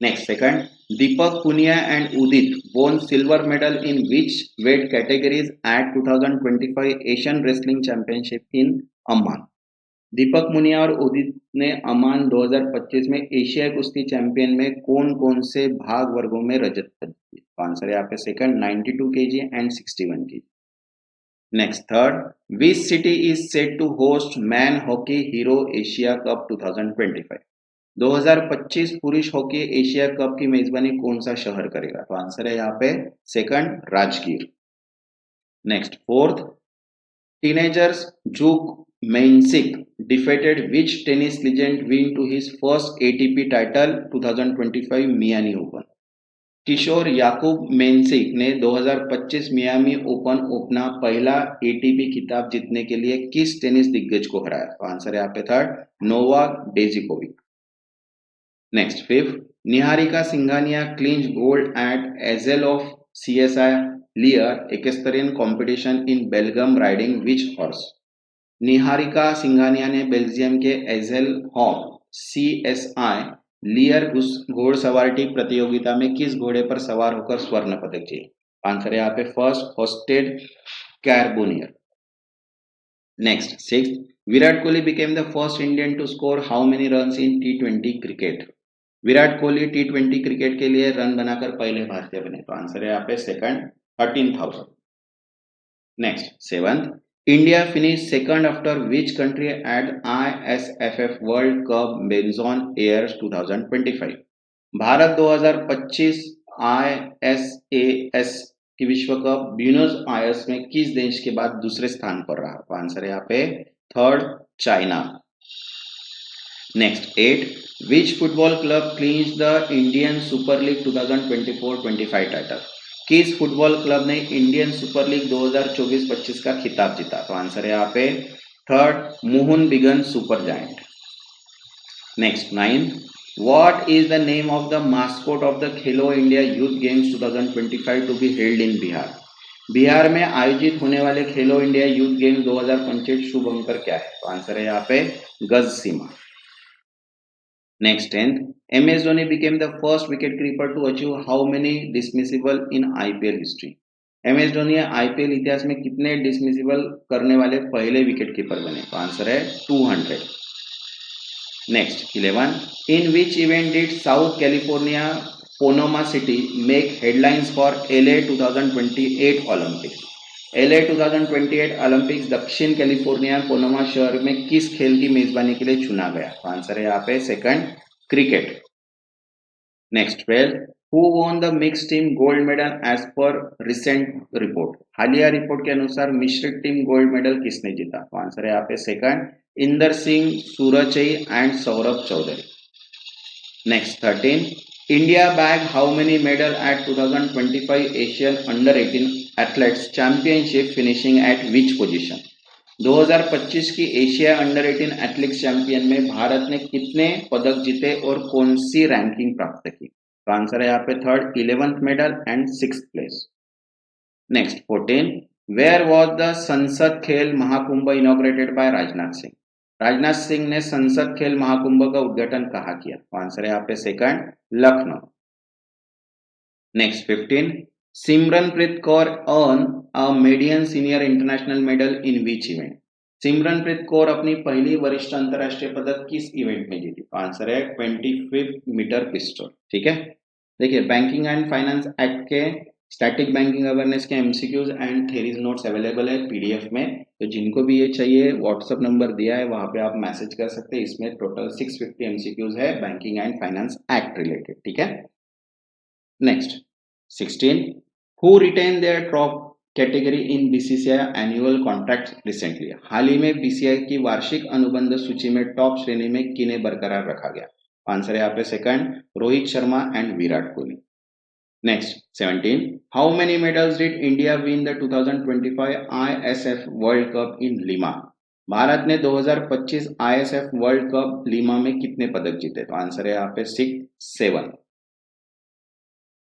Next second, Deepak Punia and Udit won silver medal in which weight categories at 2025 Asian wrestling championship in Amman? Deepak Munia और उदित ने अम्मान 2025 में एशियाई कुश्ती चैंपियन में कौन कौन से भाग वर्गों में रजत पदक जीते? तो आंसर है यहाँ पे second 92 kg and 61 kg। Next third, which city is set to host man hockey hero Asia cup 2025? 2025 पुरुष हॉकी एशिया कप की मेजबानी कौन सा शहर करेगा? तो आंसर है यहाँ पे second Rajgir. Next fourth, teenagers Jakub Mensik defeated which tennis legend win to his first ATP title 2025 Miami open? किशोर याकूब मेंसिक ने 2025 मियामी ओपन अपना पहला एटीपी खिताब जीतने के लिए किस टेनिस दिग्गज को हराया? तो आंसर है यहाँ पे थर्ड नोवाक जोकोविच। Next fifth, Niharika Singhania clinch gold eight AJL of CSI लियर equestrian competition in Belgium riding which horse? Niharika Singhania ने बेल्जियम के एजेल हॉफ सीएसआई लियर घोड़सवारी प्रतियोगिता में किस घोड़े पर सवार होकर स्वर्ण पदक जीता? आंसर है यहाँ पे first hosted Carbonear. Next sixth, Virat Kohli became the first Indian to score how many runs in T20 cricket? Virat Kohli T20 cricket के लिए रन बनाकर पहले भारतीय बने। तो आंसर है यहाँ पे second 13,000। Next seventh, India finished second after which country at ISFF World Cup Buenos Aires 2025? Bharat 2025 ISAS की विश्व कप ब्यूनस आयर्स में किस देश के बाद दूसरे स्थान पर रहा? तो आंसर है यहाँ पे third China. Next 8, which football club clinch the Indian super league 2024-25 title? किस फुटबॉल क्लब ने इंडियन सुपर लीग 2024-25 का खिताब जीता? तो आंसर है यहाँ पे third Mohun Bagan super giant. Next 9, what is the name of the mascot of the Khelo India youth games 2025 to be held in Bihar? Bihar में आयोजित होने वाले खेलो इंडिया यूथ गेम्स 2025 शुभ अंकर क्या है? तो आंसर है यहाँ पे गज सीमा। Next 10th, MS Dhoni became the first wicketkeeper to achieve how many dismissable in IPL history? MS Dhoni IPL इतिहास में कितने डिसमिसिबल करने वाले पहले विकेटकीपर बने? तो आंसर है 200। Next 11, in which event did South California Panama City make headlines for LA 2028 Olympics? LA 2028 Olympics दक्षिण कैलिफोर्निया पनामा शहर में किस खेल की मेजबानी के लिए चुना गया? तो आंसर है यहाँ पे second cricket. Next 12, who won the mix team gold medal as per recent report? हालिया रिपोर्ट के अनुसार मिश्रित टीम गोल्ड मेडल किसने जीता? तो आंसर है यहाँ पे second Inder Singh Surjai and Saurabh Chaudhary. Next 13, India bag how many medal at 2025 Asian under 18 athletes championship finishing at which position. 2025 की एशिया अंडर 18 एथलेटिक्स चैंपियन में भारत ने कितने पदक जीते और कौन सी रैंकिंग प्राप्त की? तो आंसर है यहाँ पे third, 11th medal and 6th place. Next 14, where was the Sansad Khel Mahakumbh inaugurated by Rajnath Singh. Rajnath Singh ने संसद खेल महाकुंभ का उद्घाटन कहाँ किया? तो आंसर है यहाँ पे second, Lucknow. Next 15, Simranpreet Kaur earn a median senior international medal in which event. Simranpreet Kaur अपनी पहली वरिष्ठ अंतरराष्ट्रीय पदक किस इवेंट में जीती? तो आंसर है 25 मीटर पिस्टल। ठीक है, देखिए बैंकिंग एंड फाइनेंस एक्ट के स्टैटिक बैंकिंग अवेयरनेस के MCQs and theories notes available है पीडीएफ में, तो जिनको भी ये चाहिए व्हाट्सएप नंबर दिया है वहां पे आप मैसेज कर सकते हैं। इसमें टोटल 650 एमसीक्यूज है banking and finance act related. ठीक है, next 16, who retain their top category in BCCI annual contract recently. हाल ही में बीसीसीआई की वार्षिक अनुबंध सूची में टॉप श्रेणी में किन्हें बरकरार रखा गया? आंसर है यहाँ पे second, Rohit Sharma and Virat Kohli. Next 17, how many medals did India win the 2025 ISF world cup in Lima. Bharat ने 2025 आईएसएफ वर्ल्ड कप लीमा में कितने पदक जीते? तो आंसर है यहाँ पे 7।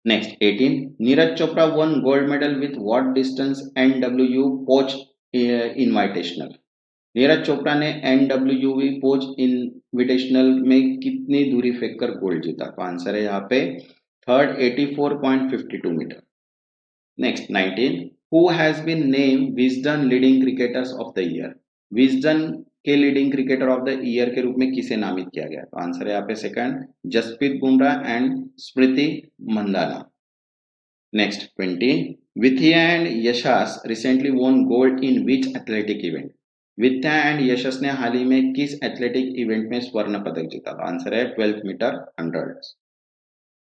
Next 18, Neeraj Chopra one gold medal with what distance NW पोच इनविटेशनल। नीरज चोपड़ा ने एनडब्ल्यूवी पोच इनविटेशनल में कितनी दूरी फेंककर गोल्ड जीता? तो आंसर है यहाँ पे third, 84.52 metre. Next 19, who has been name Wisden leading cricketers of the year. Wisden के leading cricketer of the year के रूप में किसे नामित किया गया? तो आंसर है यहाँ पे second, Jasprit Bumrah and Smriti Mandhana. Next 20, Vithya and Yashas recently won gold in which athletic event. Vithya and Yashas ने हाल ही में किस एथलेटिक इवेंट में स्वर्ण पदक जीता? तो आंसर है 12 metre 100।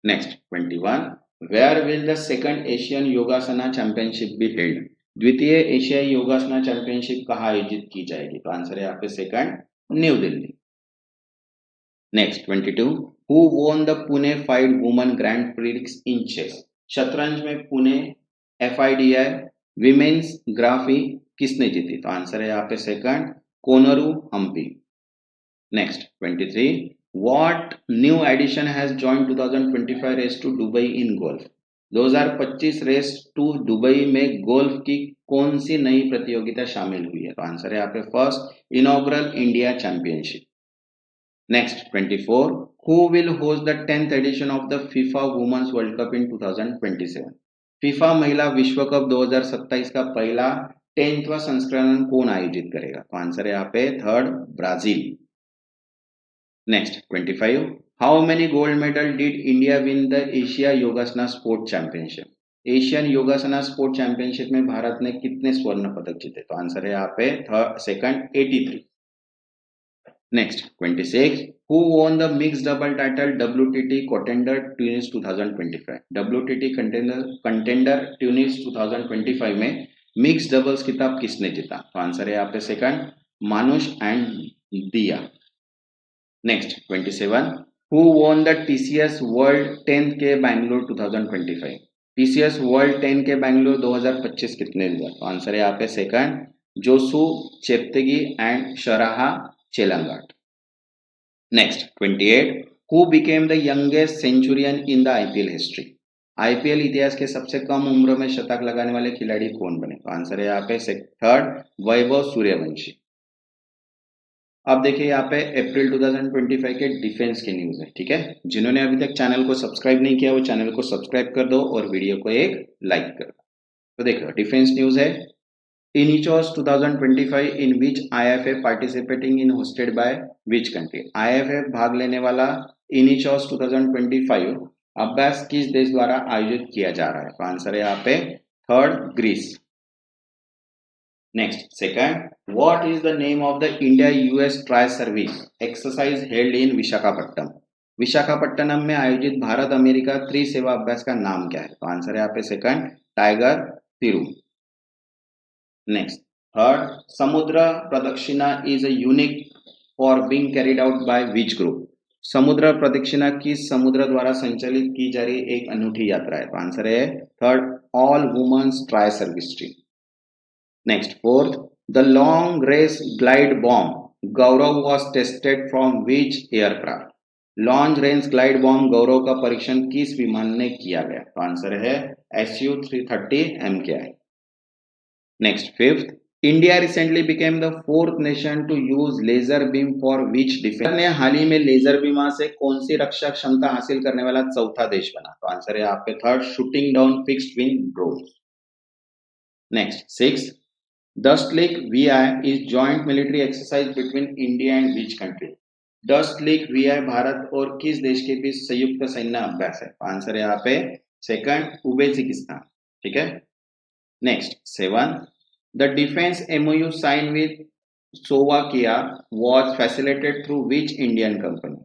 Next 21, where will the second Asian Yogasana championship be held. द्वितीय एशियाई योगासना चैंपियनशिप कहाँ आयोजित की जाएगी? तो आंसर है यहाँ पे second, new Delhi. Next 22, who won the Pune FIDE woman grand prix in chess. शतरंज में पुणे एफआईडीआई विमेन्स ग्राफी किसने जीती? तो आंसर है यहाँ पे second, Koneru Humpy. Next 23, What new addition has joined 2025 race to Dubai in golf. 2025 race to Dubai में गोल्फ की कौन सी नई प्रतियोगिता शामिल हुई है? तो आंसर है यहाँ पे first, inaugural India championship. Next 24, who will host the 10th edition of the FIFA women's world cup in 2027। FIFA महिला विश्व कप 2027 का पहला 10वां संस्करण कौन आयोजित करेगा? तो आंसर है यहाँ पे third, Brazil. Next 25, how many gold medal did India win the Asia योगासना sport championship. Asian योगासना sport championship में भारत ने कितने स्वर्ण पदक जीते? तो आंसर है यहाँ पे second, 83। Next 26, who won the mix double title WTT contender Tunis 2025। WTT contender Tunis 2025 में मिक्स डबल्स खिताब किसने जीता? तो आंसर है यहाँ पे second, Manush and Diya. Next 27, who won the TCS world 10K Bangalore 2025। TCS world 10K Bangalore 2025 कितने दिया? तो आंसर है यहाँ पे second, Joshua Cheptegei and Sarah Chelangat. Next 28, who became the youngest centurion in the IPL history. IPL इतिहास के सबसे कम उम्र में शतक लगाने वाले खिलाड़ी कौन बने? तो आंसर है यहाँ पे थर्ड, वैभव सूर्यवंशी। अब देखिए यहाँ पे अप्रैल 2025 के डिफेंस के न्यूज है। ठीक है, जिन्होंने अभी तक चैनल को सब्सक्राइब नहीं किया वो चैनल को सब्सक्राइब कर दो और वीडियो को एक लाइक कर दो। तो देखो डिफेंस न्यूज है, Iniochos 2025 in which IAF participating in hosted by which country. IAF भाग लेने वाला इनिचोस 2025 अभ्यास किस देश द्वारा आयोजित किया जा रहा है? तो आंसर है यहाँ पे third, Greece. Next, second, what is the name of the India-US Tri-Service exercise held in Visakhapatnam. Visakhapatnam में आयोजित भारत अमेरिका त्रिसेवा अभ्यास का नाम क्या है? तो आंसर है यहाँ पे सेकंड, टाइगर तिरु। नेक्स्ट थर्ड, समुद्र प्रदक्षिणा is a unique for being carried out by which group. समुद्र प्रदक्षिणा किस समुद्र द्वारा संचालित की जा रही एक अनूठी यात्रा है? तो आंसर है third, all women's tri service tree. Next fourth, the long race glide bomb Gaurav was tested from which aircraft? Long range glide bomb Gaurav का परीक्षण किस विमान ने किया गया? तो आंसर है Su-330 MKI। Next fifth, India recently became the fourth nation to use laser beam for which defence? ने हाल ही में लेजर बीमा से कौन सी रक्षा क्षमता हासिल करने वाला चौथा देश बना? तो आंसर है आपके third, shooting down fixed wing drone. Next six, dust lake VI is joint military exercise between India and which country? Dust lake VI Bharat और किस देश के बीच संयुक्त सैन्य अभ्यास है? आंसर है यहाँ पे सेकंड, उज्बेकिस्तान। ठीक है। Next seven, the defence MOU sign with Slovakia was facilitated through which Indian company?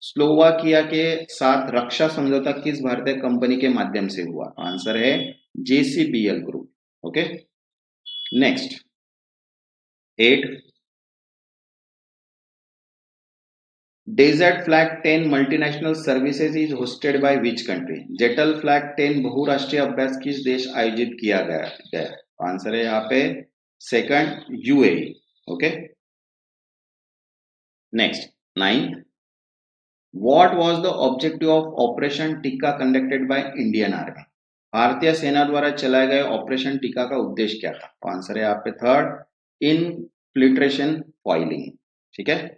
Slovakia के साथ रक्षा समझौता किस भारतीय कंपनी के माध्यम से हुआ? आंसर है JCBL group. Okay. Next eight, desert flag 10 multinational services is hosted by which country? जेटल फ्लैग 10 बहुराष्ट्रीय अभ्यास किस देश आयोजित किया गया? आंसर है यहाँ पे second, UAE। Okay. Next ninth, what was the objective of operation tikka conducted by Indian army? भारतीय सेना द्वारा चलाए गए ऑपरेशन टिक्का का उद्देश्य क्या था? तो आंसर है यहाँ पे थर्ड, इनफिल्ट्रेशन फॉइलिंग। ठीक है।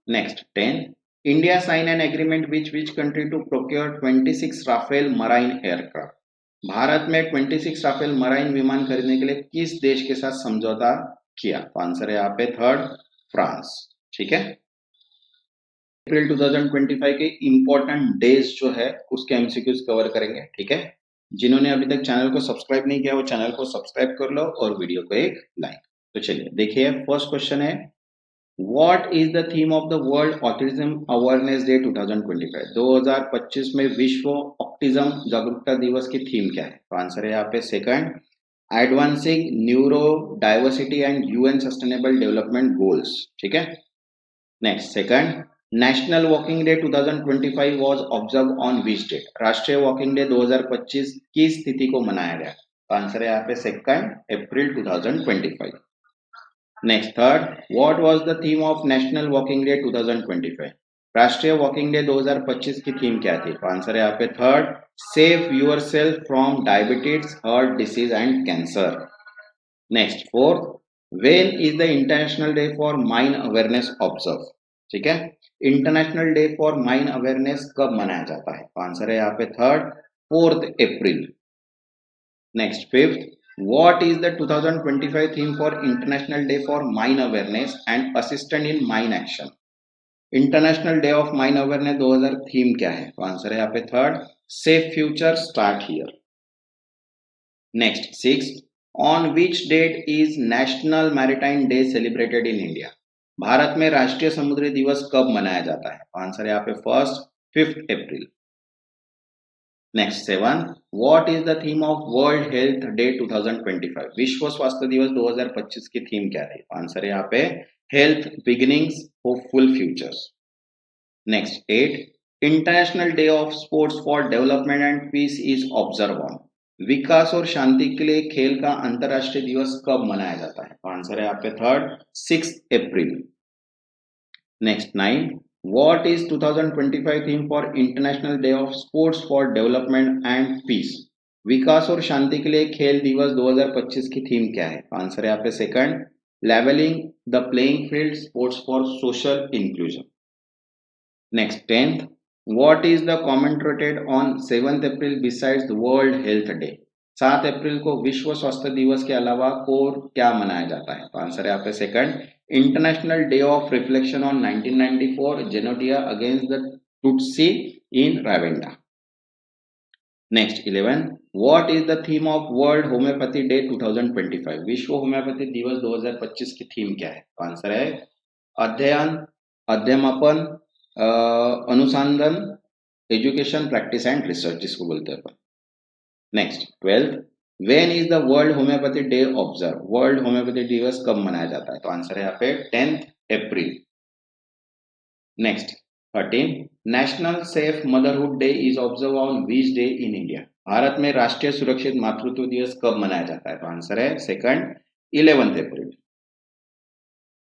Next 10, India sign an agreement which country to procure 26 Rafale marine aircraft? Bharat में 26 राफेल मराइन विमान खरीदने के लिए किस देश के साथ समझौता किया? तो आंसर है यहाँ पे थर्ड, फ्रांस। ठीक है। अप्रैल 2025 के इंपॉर्टेंट डेज जो है उसके एमसीक्यूज कवर करेंगे। ठीक है। जिन्होंने अभी तक चैनल को सब्सक्राइब नहीं किया वो चैनल को सब्सक्राइब कर लो और वीडियो को एक लाइक। तो चलिए देखिए, फर्स्ट क्वेश्चन है, what is the theme of the world autism awareness day 2025? 2025 में विश्व ऑटिज्म जागरूकता दिवस की थीम क्या है? तो आंसर है यहाँ पे second, advancing neuro diversity and UN sustainable development goals. ठीक है। Next second, national walking day 2025 was observe on which date? राष्ट्रीय वॉकिंग डे 2025 किस तिथि को मनाया गया? आंसर है यहाँ पे second, April 2025। Next third, what was the theme of national walking day 2025? राष्ट्रीय वॉकिंग डे 2025 की थीम क्या थी? आंसर है यहाँ पे third, save yourself from diabetes, heart disease and cancer. Next fourth, when is the international day for mine awareness observe? ठीक है। International day for mine awareness कब मनाया जाता है? आंसर है यहाँ पे third, 4 April. Next fifth, what is the 2025 theme for international day for mine awareness and assistant in mine action? International day of mine awareness 2000 theme क्या है? तो आंसर है यहाँ पे third, safe future start here. Next six, on which date is national maritime day celebrated in India? Bharat में राष्ट्रीय समुद्री दिवस कब मनाया जाता है? आंसर है यहाँ पे first, 5 April. Next seven, what is the theme of world health day 2025? विश्व स्वास्थ्य दिवस 2025 की थीम क्या है? आंसर है यहाँ पे health beginnings, hopeful futures. Next eight, international day of sports for development and peace is observe on? विकास और शांति के लिए खेल का अंतरराष्ट्रीय दिवस कब मनाया जाता है? आंसर है यहाँ पे third, 6 April. Next nine, what is 2025 theme for international day of sports for development and peace? विकास और शांति के लिए खेल दिवस 2025 की थीम क्या है? आंसर है यहाँ पे second, levelling the playing field, sports for social inclusion. Next 10th, what is the commemorated on 7th April besides the World Health Day? 7 अप्रैल को विश्व स्वास्थ्य दिवस के अलावा और क्या मनाया जाता है? तो आंसर है यहाँ पे second, international day of reflection on 1994 genocide against the Tutsi in Rwanda. Next 11, what is the theme of world homoeopathy day 2025? विश्व होम्योपैथी दिवस 2025 की थीम क्या है? तो आंसर है अध्ययन, अध्ययमापन, अनुसंधान, एजुकेशन, प्रैक्टिस एंड रिसर्च जिसको बोलते हैं अपन। Next 12, when is the world homoeopathy day observe? World homoeopathy दिवस कब मनाया जाता है? तो आंसर है यहाँ पे 10 April. Next 13 national safe motherhood day is observe on which day in India. Bharat में राष्ट्रीय सुरक्षित मातृत्व दिवस कब मनाया जाता है? तो आंसर है second 11 April.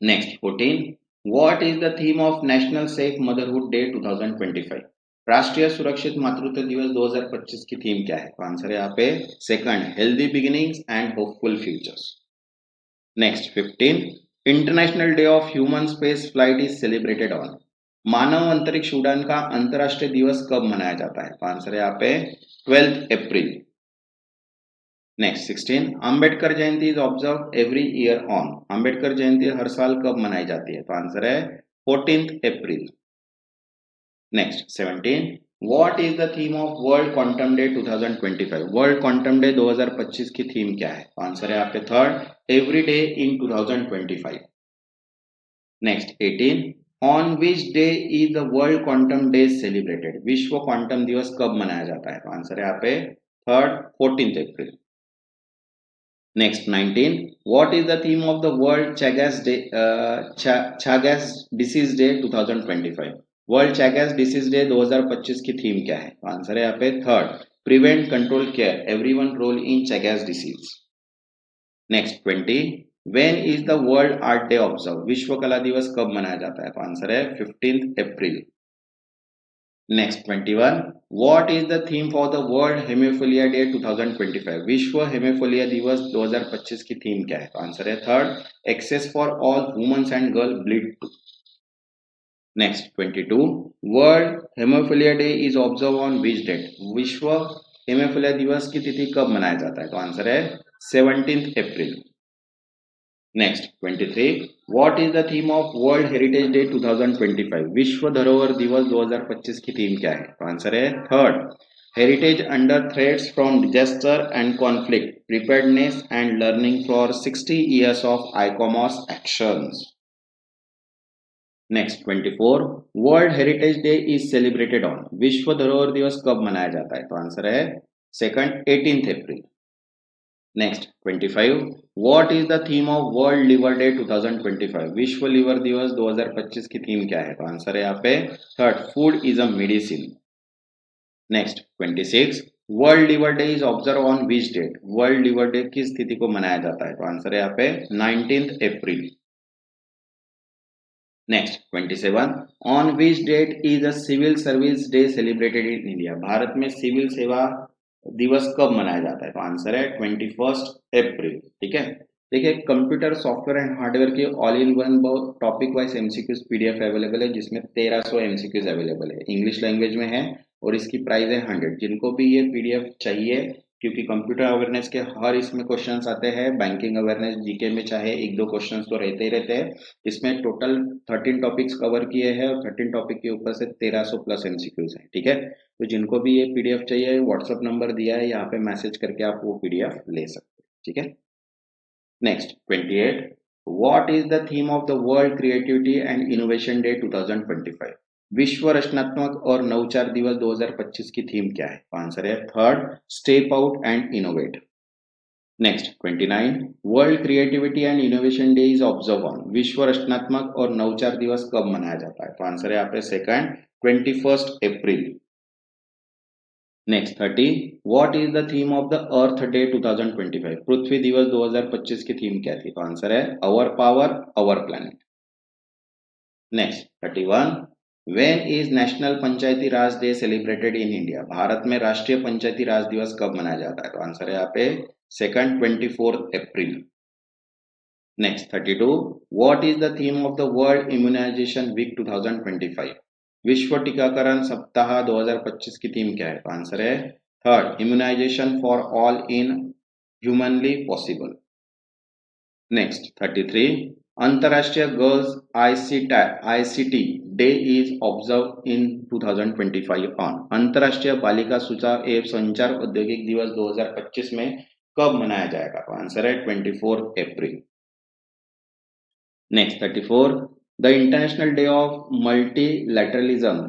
Next 14 what is the theme of national safe motherhood day 2025। राष्ट्रीय सुरक्षित मातृत्व दिवस 2025 की थीम क्या है? तो आंसर है यहाँ पे second healthy beginnings and hopeful futures. Next 15 international day of human space flight is celebrated on. मानव अंतरिक्ष उड़ान का अंतरराष्ट्रीय दिवस कब मनाया जाता है? तो आंसर है यहाँ पे 12 April. Next 16 Ambedkar Jayanti is observe every year on. Ambedkar Jayanti हर साल कब मनाई जाती है? तो आंसर है 14 April. Next 17 what is the theme of world quantum day 2025। World quantum day 2025 की थीम क्या है? तो आंसर है यहाँ पे third every day in 2025। Next 18 on which day is the world quantum day celebrated. विश्व क्वांटम दिवस कब मनाया जाता है? तो आंसर है यहाँ पे third 14 April. Next 19 what is the theme of the world Chagas disease day 2025। World Chagas disease day 2025 की थीम क्या है? तो आंसर है यहाँ पे third prevent control care everyone role in Chagas disease. Next 20 when is the world art day observe. विश्व कला दिवस कब मनाया जाता है? तो आंसर है 15 April. Next 21 what is the theme for the world haemophilia day 2025। विश्व हेमोफिलिया दिवस 2025 की थीम क्या है? तो आंसर है third access for all women's and girl bleed too. Next 22 world haemophilia day is observe on which date. विश्व haemophilia दिवस की तिथि कब मनाया जाता है? तो आंसर है 17 April. Next 23 what is the theme of world heritage day 2025। विश्व धरोहर दिवस 2025 की थीम क्या है? तो आंसर है third heritage under threats from disaster and conflict preparedness and learning for 60 years of ICOMOS actions. Next 24 world heritage day is celebrated on. विश्व धरोहर दिवस कब मनाया जाता है? तो आंसर है second 18 April. Next 25 what is the theme of world liver day 2025। विश्व लिवर दिवस 2025 की थीम क्या है? तो आंसर है यहाँ पे third food is a medicine. Next 26 world liver day is observe on which date. World liver day किस तिथि को मनाया जाता है? तो आंसर है यहाँ पे 19 April. Next 27 on which date is the civil service day celebrated in India. Bharat में सिविल सेवा दिवस कब मनाया जाता है? तो आंसर है 21 अप्रैल। ठीक है, देखिए कंप्यूटर सॉफ्टवेयर एंड हार्डवेयर के all in one topic wise MCQs PDF available है जिसमें 1300 एमसीक्यूज अवेलेबल है, इंग्लिश लैंग्वेज में है और इसकी प्राइस है 100। जिनको भी ये पीडीएफ चाहिए क्योंकि कंप्यूटर अवेयरनेस के हर इसमें क्वेश्चंस आते हैं, बैंकिंग अवेयरनेस जीके में चाहे एक दो क्वेश्चंस तो रहते ही रहते हैं। इसमें टोटल 13 टॉपिक्स कवर किए हैं और 13 टॉपिक के ऊपर से 1300 प्लस एमसीक्यूज हैं। ठीक है, तो जिनको भी ये पीडीएफ चाहिए व्हाट्सएप नंबर दिया है यहाँ पे मैसेज करके आप वो पीडीएफ ले सकते हैं। ठीक है, next 28 what is the theme of the world creativity and innovation day 2025। विश्व रचनात्मक और नवचार दिवस 2025 की थीम क्या है? आंसर है third step out and innovate. Next 29 world creativity and innovation day is observe on. विश्व रचनात्मक और नवचार दिवस कब मनाया जाता है? तो आंसर है यहाँ पे second 21 April. Next 30 what is the theme of the earth day 2025। पृथ्वी दिवस 2025 की थीम क्या थी? तो आंसर है अवर power our planet. Next 31 when is national Panchayati Raj day celebrated in India. Bharat में राष्ट्रीय पंचायती राज दिवस कब मनाया जाता है? तो आंसर है यहाँ पे second 24 April. Next 32 what is the theme of the world immunisation week 2025। विश्व टीकाकरण सप्ताह 2025 की थीम क्या है? तो आंसर है third immunisation for all in humanly possible. Next 33 अंतरराष्ट्रीय girls ICT day is observe in 2025 on. अंतरराष्ट्रीय बालिका सूचना एवं संचार औद्योगिक दिवस 2025 में कब मनाया जाएगा? तो आंसर है 24 April. Next 34 the international day of multilateralism,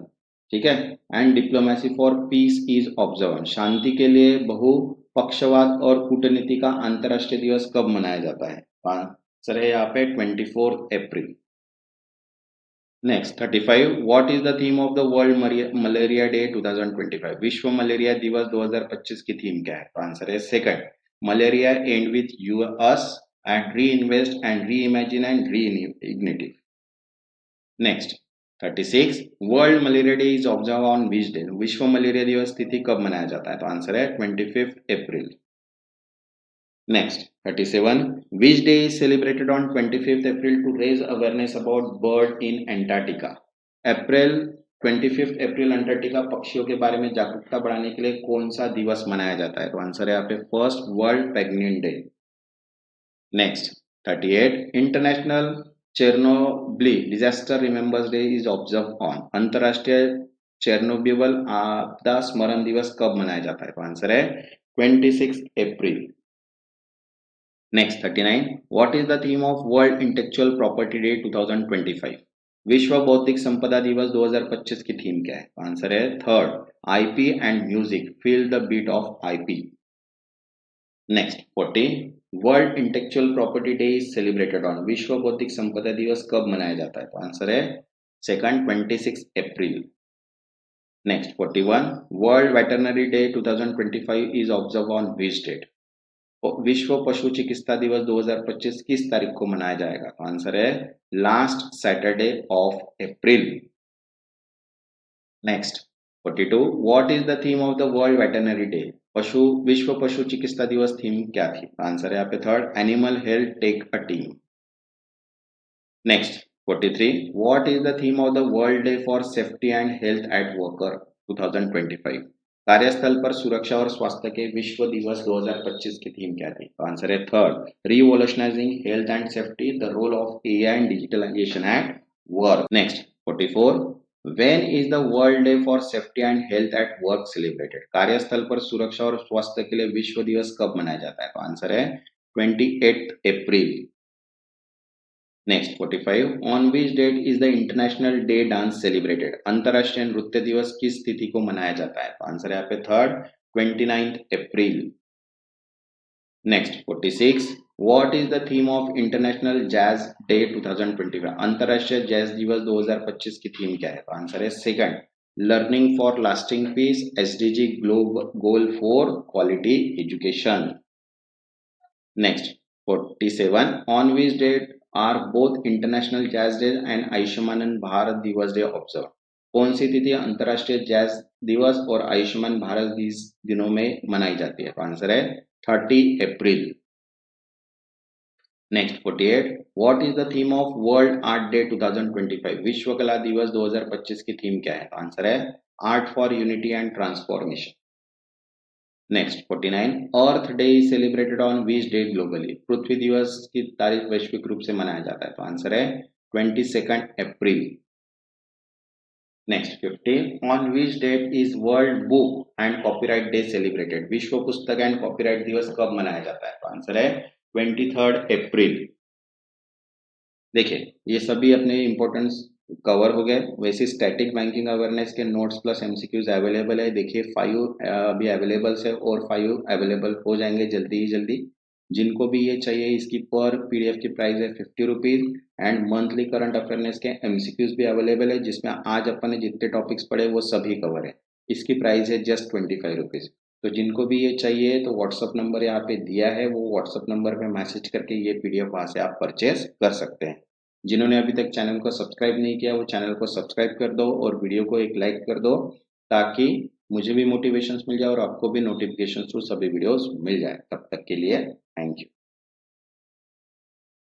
ठीक है, and diplomacy for peace is observe. शांति के लिए बहुपक्षवाद और कूटनीति का अंतरराष्ट्रीय दिवस कब मनाया जाता है? आंसर है यहाँ पे 24 April. Next 35, what is the theme of the world malaria day 2025? विश्व मलेरिया दिवस 2025 की थीम क्या है? तो आंसर है second, malaria end with you us and reinvest and reimagine and reignite. Next 36, world malaria day is observe on which day? विश्व malaria दिवस तिथि कब मनाया जाता है? तो आंसर है 25 April. Next 37, which day is celebrated on 25th April to raise awareness about bird in Antarctica? April 25 April Antarctica पक्षियों के बारे में जागरूकता बढ़ाने के लिए कौन सा दिवस मनाया जाता है? तो आंसर है यहाँ पे first world penguin day. Next 38, international Chernobyl disaster remembers day is observe on? अंतरराष्ट्रीय चेरनोबिल आपदा स्मरण दिवस कब मनाया जाता है? तो आंसर है 26 April. Next 39, what is the theme of world intellectual property day 2025? विश्व बौद्धिक संपदा दिवस 2025 की थीम क्या है? आंसर है third, IP and music feel the beat of IP. Next 40, world intellectual property day is celebrated on? विश्व बौद्धिक संपदा दिवस कब मनाया जाता है? तो आंसर है second 26 April. Next 41, world veterinary day 2025 is observe on which date? विश्व पशु चिकित्सा दिवस 2025 किस तारीख को मनाया जाएगा? तो आंसर है last Saturday of April. Next 42, what is the theme of the world veterinary day? विश्व पशु चिकित्सा दिवस थीम क्या थी? आंसर है यहाँ पे third, animal health take a team. Next 43, what is the theme of the world day for safety and health at worker 2025? कार्यस्थल पर सुरक्षा और स्वास्थ्य के विश्व दिवस 2025 की थीम क्या थी? तो आंसर है third, revolutionising health and safety the role of AI and digitalisation at work. Next 44, when is the world day for safety and health at work celebrated? कार्यस्थल पर सुरक्षा और स्वास्थ्य के लिए विश्व दिवस कब मनाया जाता है? तो आंसर है 28 April. Next 45, on which date is the international day dance celebrated? अंतरराष्ट्रीय नृत्य दिवस किस तिथि को मनाया जाता है? तो आंसर है यहाँ पे third, 29 April. Next 46, what is the theme of international jazz day 2025? अंतरराष्ट्रीय जैज दिवस 2025 की थीम क्या है? तो आंसर है second, learning for lasting peace SDG goal for quality education. Next 47, on which date are both international jazz day and Ayushman Bharat दिवस day observe? कौन सी तिथि अंतरराष्ट्रीय जैज दिवस और आयुष्मान भारत दिनों में मनाई जाती है? तो आंसर है 30 April. Next 48, what is the theme of world art day 2025? विश्व कला दिवस 2025 की थीम क्या है? तो आंसर है art for unity and transformation. Next 49, earth day is celebrated on which day globally? पृथ्वी दिवस की तारीख वैश्विक रूप से मनाया जाता है? तो आंसर है 22 April. Next 50, on which date is world book and copyright day celebrated? विश्व पुस्तक एंड कॉपीराइट दिवस कब मनाया जाता है? तो आंसर है 23 अप्रैल। देखिए ये सभी अपने इम्पोर्टेंस कवर हो गए। वैसे स्टैटिक बैंकिंग अवेयरनेस के नोट्स प्लस एमसीक्यूज अवेलेबल है। देखिए 5 अभी अवेलेबल है और 5 अवेलेबल हो जाएंगे जल्दी ही जल्दी। जिनको भी ये चाहिए इसकी पर पीडीएफ की प्राइस है 50 रुपीज एंड मंथली करंट अफेयरनेस के एमसीक्यूज भी अवेलेबल है जिसमें आज अपन ने जितने टॉपिक्स पढ़े वो सभी कवर है। इसकी प्राइस है जस्ट 25 रुपीज। तो जिनको भी ये चाहिए तो व्हाट्सअप नंबर यहाँ पे दिया है, वो व्हाट्सअप नंबर पे मैसेज करके ये पीडीएफ वहां से आप परचेज कर सकते हैं। जिन्होंने अभी तक चैनल को सब्सक्राइब नहीं किया वो चैनल को सब्सक्राइब कर दो और वीडियो को एक लाइक कर दो ताकि मुझे भी मोटिवेशन मिल जाए और आपको भी नोटिफिकेशन थ्रू सभी वीडियोस मिल जाए। तब तक के लिए थैंक यू।